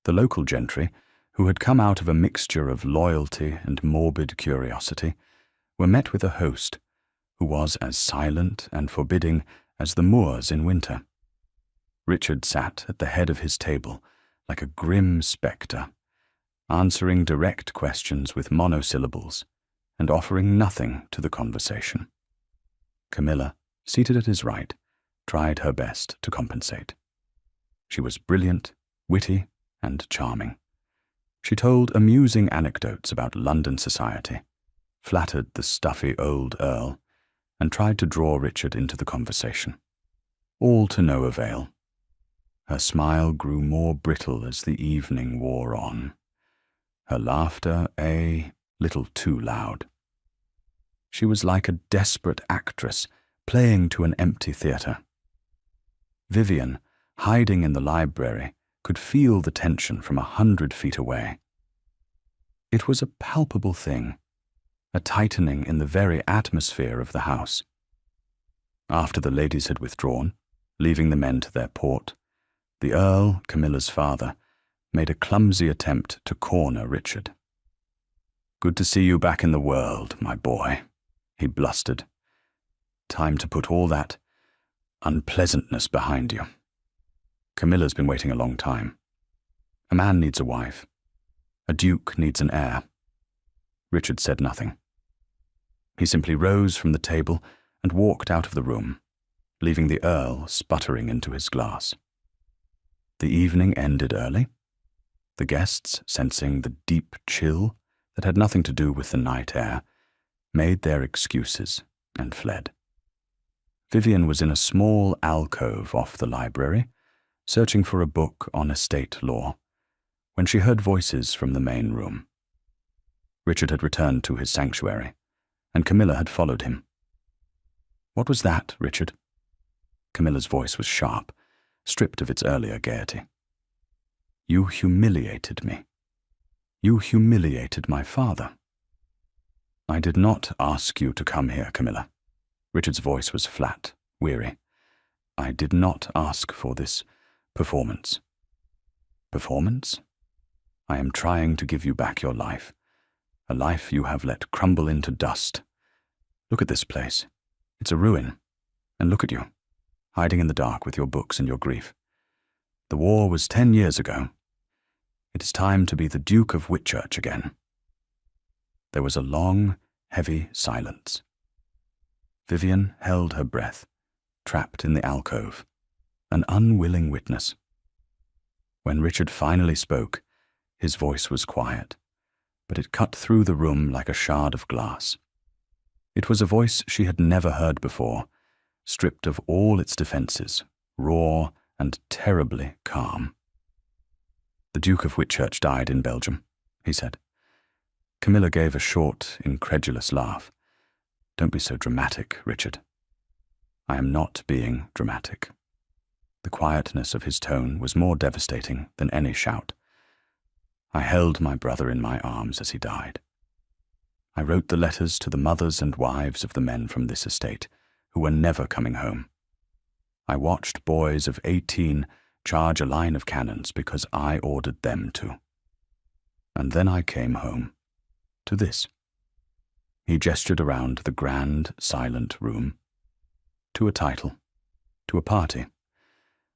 The local gentry, who had come out of a mixture of loyalty and morbid curiosity, were met with a host who was as silent and forbidding as the moors in winter. Richard sat at the head of his table like a grim spectre, answering direct questions with monosyllables and offering nothing to the conversation. Camilla, seated at his right, tried her best to compensate. She was brilliant, witty, and charming. She told amusing anecdotes about London society, flattered the stuffy old Earl, and tried to draw Richard into the conversation. All to no avail. Her smile grew more brittle as the evening wore on. Her laughter a little too loud. She was like a desperate actress playing to an empty theatre. Vivian, hiding in the library, could feel the tension from 100 feet away. It was a palpable thing, a tightening in the very atmosphere of the house. After the ladies had withdrawn, leaving the men to their port, the Earl, Camilla's father, made a clumsy attempt to corner Richard. "Good to see you back in the world, my boy," he blustered. "Time to put all that unpleasantness behind you. Camilla's been waiting a long time. A man needs a wife. A duke needs an heir." Richard said nothing. He simply rose from the table and walked out of the room, leaving the Earl sputtering into his glass. The evening ended early. The guests, sensing the deep chill that had nothing to do with the night air, made their excuses and fled. Vivian was in a small alcove off the library, searching for a book on estate law, when she heard voices from the main room. Richard had returned to his sanctuary, and Camilla had followed him. "What was that, Richard?" Camilla's voice was sharp, stripped of its earlier gaiety. "You humiliated me. You humiliated my father." "I did not ask you to come here, Camilla." Richard's voice was flat, weary. "I did not ask for this performance." "Performance? I am trying to give you back your life, a life you have let crumble into dust. Look at this place. It's a ruin. And look at you, hiding in the dark with your books and your grief. The war was 10 years ago. It is time to be the Duke of Whitchurch again." There was a long, heavy silence. Vivian held her breath, trapped in the alcove, an unwilling witness. When Richard finally spoke, his voice was quiet, but it cut through the room like a shard of glass. It was a voice she had never heard before, stripped of all its defences, raw and terribly calm. "The Duke of Whitchurch died in Belgium," he said. Camilla gave a short, incredulous laugh. "Don't be so dramatic, Richard." "I am not being dramatic." The quietness of his tone was more devastating than any shout. "I held my brother in my arms as he died. I wrote the letters to the mothers and wives of the men from this estate who were never coming home. I watched boys of 18 charge a line of cannons because I ordered them to. And then I came home, to this." He gestured around the grand, silent room. "To a title, to a party.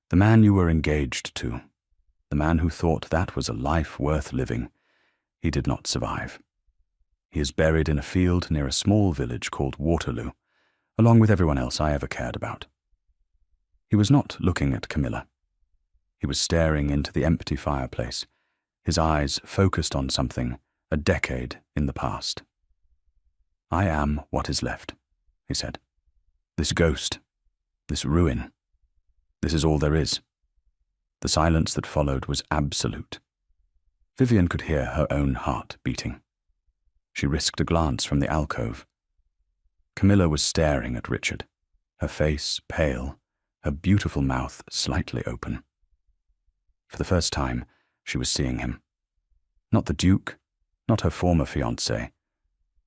The man you were engaged to, the man who thought that was a life worth living, he did not survive. He is buried in a field near a small village called Waterloo, along with everyone else I ever cared about." He was not looking at Camilla. He was staring into the empty fireplace, his eyes focused on something a decade in the past. "I am what is left," he said. "This ghost, this ruin. This is all there is." The silence that followed was absolute. Vivian could hear her own heart beating. She risked a glance from the alcove. Camilla was staring at Richard, her face pale, her beautiful mouth slightly open. For the first time, she was seeing him. Not the Duke, not her former fiancé,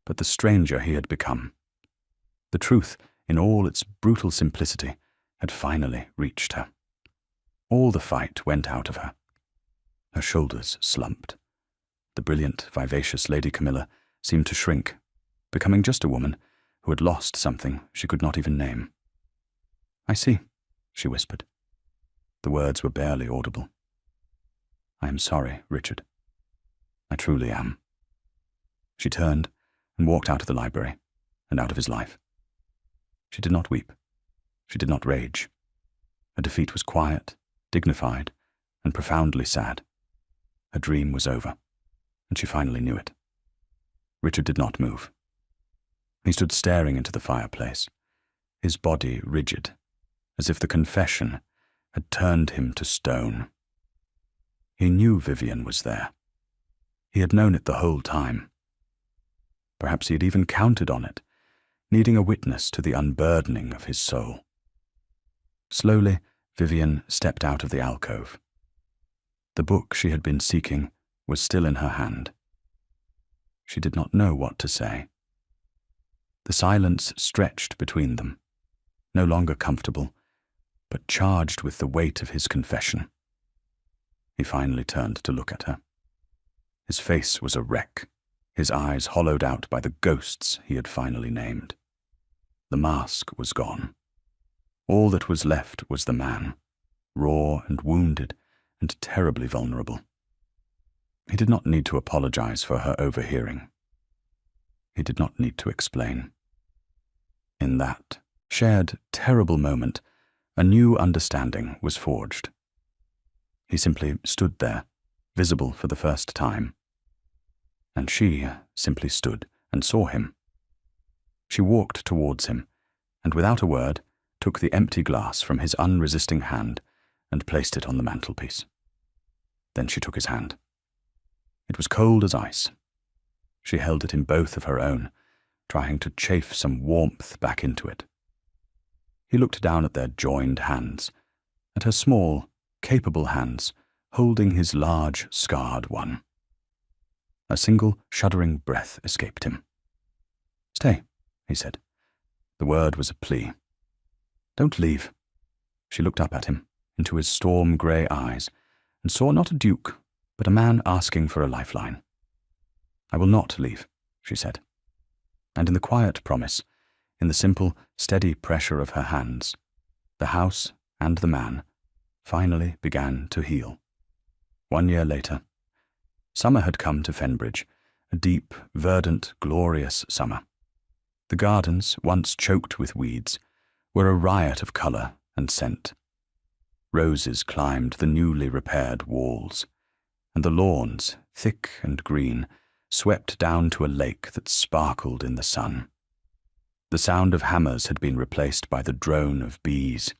but the stranger he had become. The truth, in all its brutal simplicity, had finally reached her. All the fight went out of her. Her shoulders slumped. The brilliant, vivacious Lady Camilla seemed to shrink, becoming just a woman who had lost something she could not even name. "I see," she whispered. The words were barely audible. "I am sorry, Richard. I truly am." She turned and walked out of the library and out of his life. She did not weep. She did not rage. Her defeat was quiet, dignified, and profoundly sad. Her dream was over, and she finally knew it. Richard did not move. He stood staring into the fireplace, his body rigid, as if the confession had turned him to stone. He knew Vivian was there. He had known it the whole time. Perhaps he had even counted on it, needing a witness to the unburdening of his soul. Slowly, Vivian stepped out of the alcove. The book she had been seeking was still in her hand. She did not know what to say. The silence stretched between them, no longer comfortable, but charged with the weight of his confession. He finally turned to look at her. His face was a wreck, his eyes hollowed out by the ghosts he had finally named. The mask was gone. All that was left was the man, raw and wounded and terribly vulnerable. He did not need to apologize for her overhearing. He did not need to explain. In that shared, terrible moment, a new understanding was forged. He simply stood there, visible for the first time. And she simply stood and saw him. She walked towards him, and without a word, took the empty glass from his unresisting hand and placed it on the mantelpiece. Then she took his hand. It was cold as ice. She held it in both of her own, trying to chafe some warmth back into it. He looked down at their joined hands, at her small, capable hands, holding his large, scarred one. A single, shuddering breath escaped him. "Stay," he said. The word was a plea. "Don't leave." She looked up at him, into his storm-grey eyes, and saw not a duke, but a man asking for a lifeline. "I will not leave," she said. And in the quiet promise, in the simple, steady pressure of her hands, the house and the man finally began to heal. 1 year later, summer had come to Fenbridge, a deep, verdant, glorious summer. The gardens, once choked with weeds, were a riot of colour and scent. Roses climbed the newly repaired walls, and the lawns, thick and green, swept down to a lake that sparkled in the sun. The sound of hammers had been replaced by the drone of bees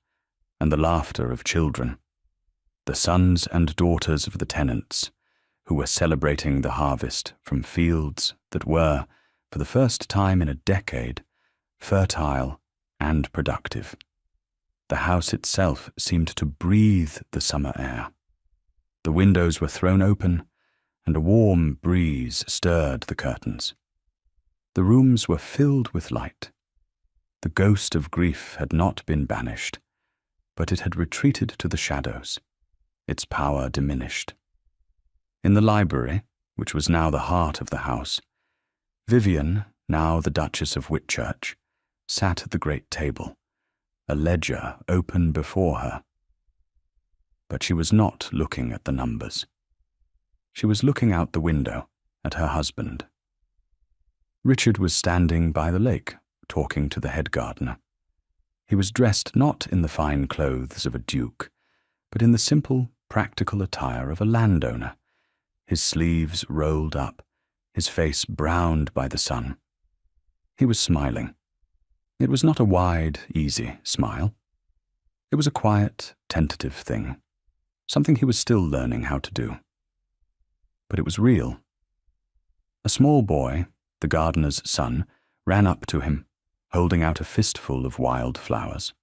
and the laughter of children, the sons and daughters of the tenants who were celebrating the harvest from fields that were, for the first time in a decade, fertile and productive. The house itself seemed to breathe the summer air. The windows were thrown open, and a warm breeze stirred the curtains. The rooms were filled with light. The ghost of grief had not been banished, but it had retreated to the shadows, its power diminished. In the library, which was now the heart of the house, Vivian, now the Duchess of Whitchurch, sat at the great table, a ledger open before her. But she was not looking at the numbers. She was looking out the window at her husband. Richard was standing by the lake, talking to the head gardener. He was dressed not in the fine clothes of a duke, but in the simple, practical attire of a landowner, his sleeves rolled up, his face browned by the sun. He was smiling. It was not a wide, easy smile. It was a quiet, tentative thing, something he was still learning how to do. But it was real. A small boy, the gardener's son, ran up to him, holding out a fistful of wild flowers.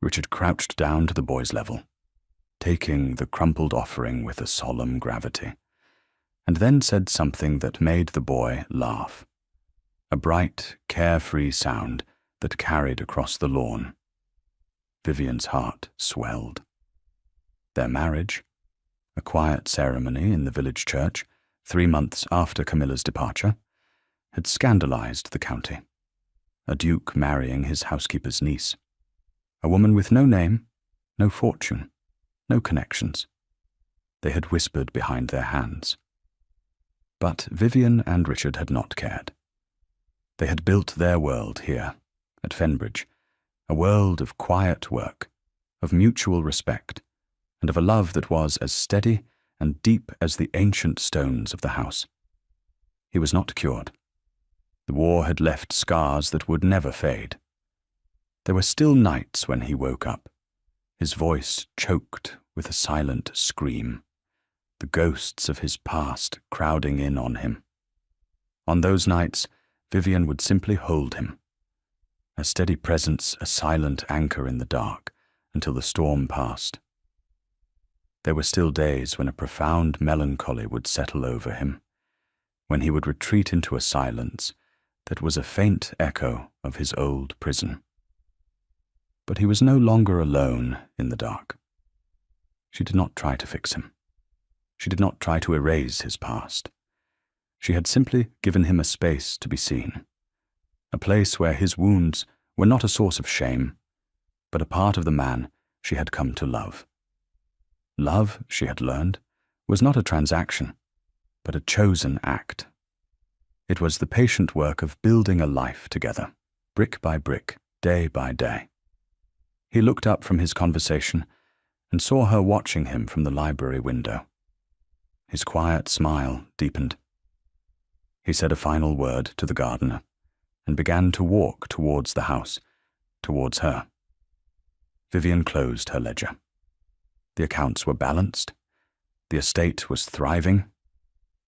Richard crouched down to the boy's level, taking the crumpled offering with a solemn gravity, and then said something that made the boy laugh, a bright, carefree sound that carried across the lawn. Vivian's heart swelled. Their marriage, a quiet ceremony in the village church 3 months after Camilla's departure, had scandalized the county. A duke marrying his housekeeper's niece. A woman with no name, no fortune, no connections. They had whispered behind their hands. But Vivian and Richard had not cared. They had built their world here, at Fenbridge, a world of quiet work, of mutual respect, and of a love that was as steady and deep as the ancient stones of the house. He was not cured. The war had left scars that would never fade. There were still nights when he woke up, his voice choked with a silent scream, the ghosts of his past crowding in on him. On those nights, Vivian would simply hold him, a steady presence, a silent anchor in the dark, until the storm passed. There were still days when a profound melancholy would settle over him, when he would retreat into a silence that was a faint echo of his old prison. But he was no longer alone in the dark. She did not try to fix him. She did not try to erase his past. She had simply given him a space to be seen, a place where his wounds were not a source of shame, but a part of the man she had come to love. Love, she had learned, was not a transaction, but a chosen act. It was the patient work of building a life together, brick by brick, day by day. He looked up from his conversation and saw her watching him from the library window. His quiet smile deepened. He said a final word to the gardener and began to walk towards the house, towards her. Vivian closed her ledger. The accounts were balanced. The estate was thriving.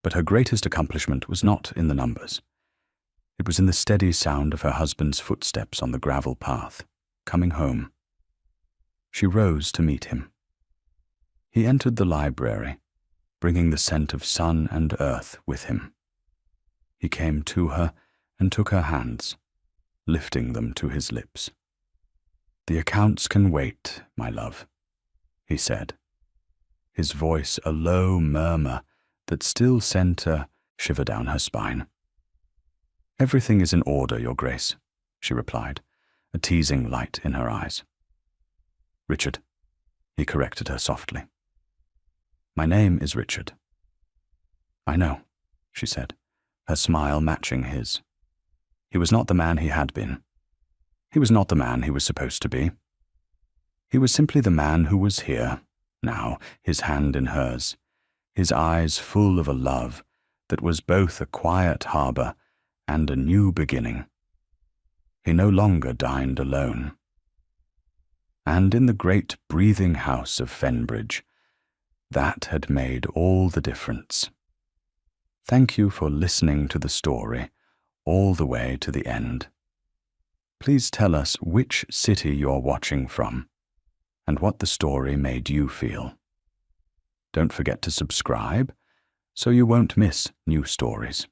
But her greatest accomplishment was not in the numbers. It was in the steady sound of her husband's footsteps on the gravel path, coming home. She rose to meet him. He entered the library, bringing the scent of sun and earth with him. He came to her and took her hands, lifting them to his lips. "The accounts can wait, my love," he said, his voice a low murmur that still sent a shiver down her spine. "Everything is in order, Your Grace," she replied, a teasing light in her eyes. "Richard," he corrected her softly. "My name is Richard." "I know," she said, her smile matching his. He was not the man he had been. He was not the man he was supposed to be. He was simply the man who was here, now, his hand in hers, his eyes full of a love that was both a quiet harbour and a new beginning. He no longer dined alone. And in the great breathing house of Fenbridge, that had made all the difference. Thank you for listening to the story all the way to the end. Please tell us which city you're watching from and what the story made you feel. Don't forget to subscribe so you won't miss new stories.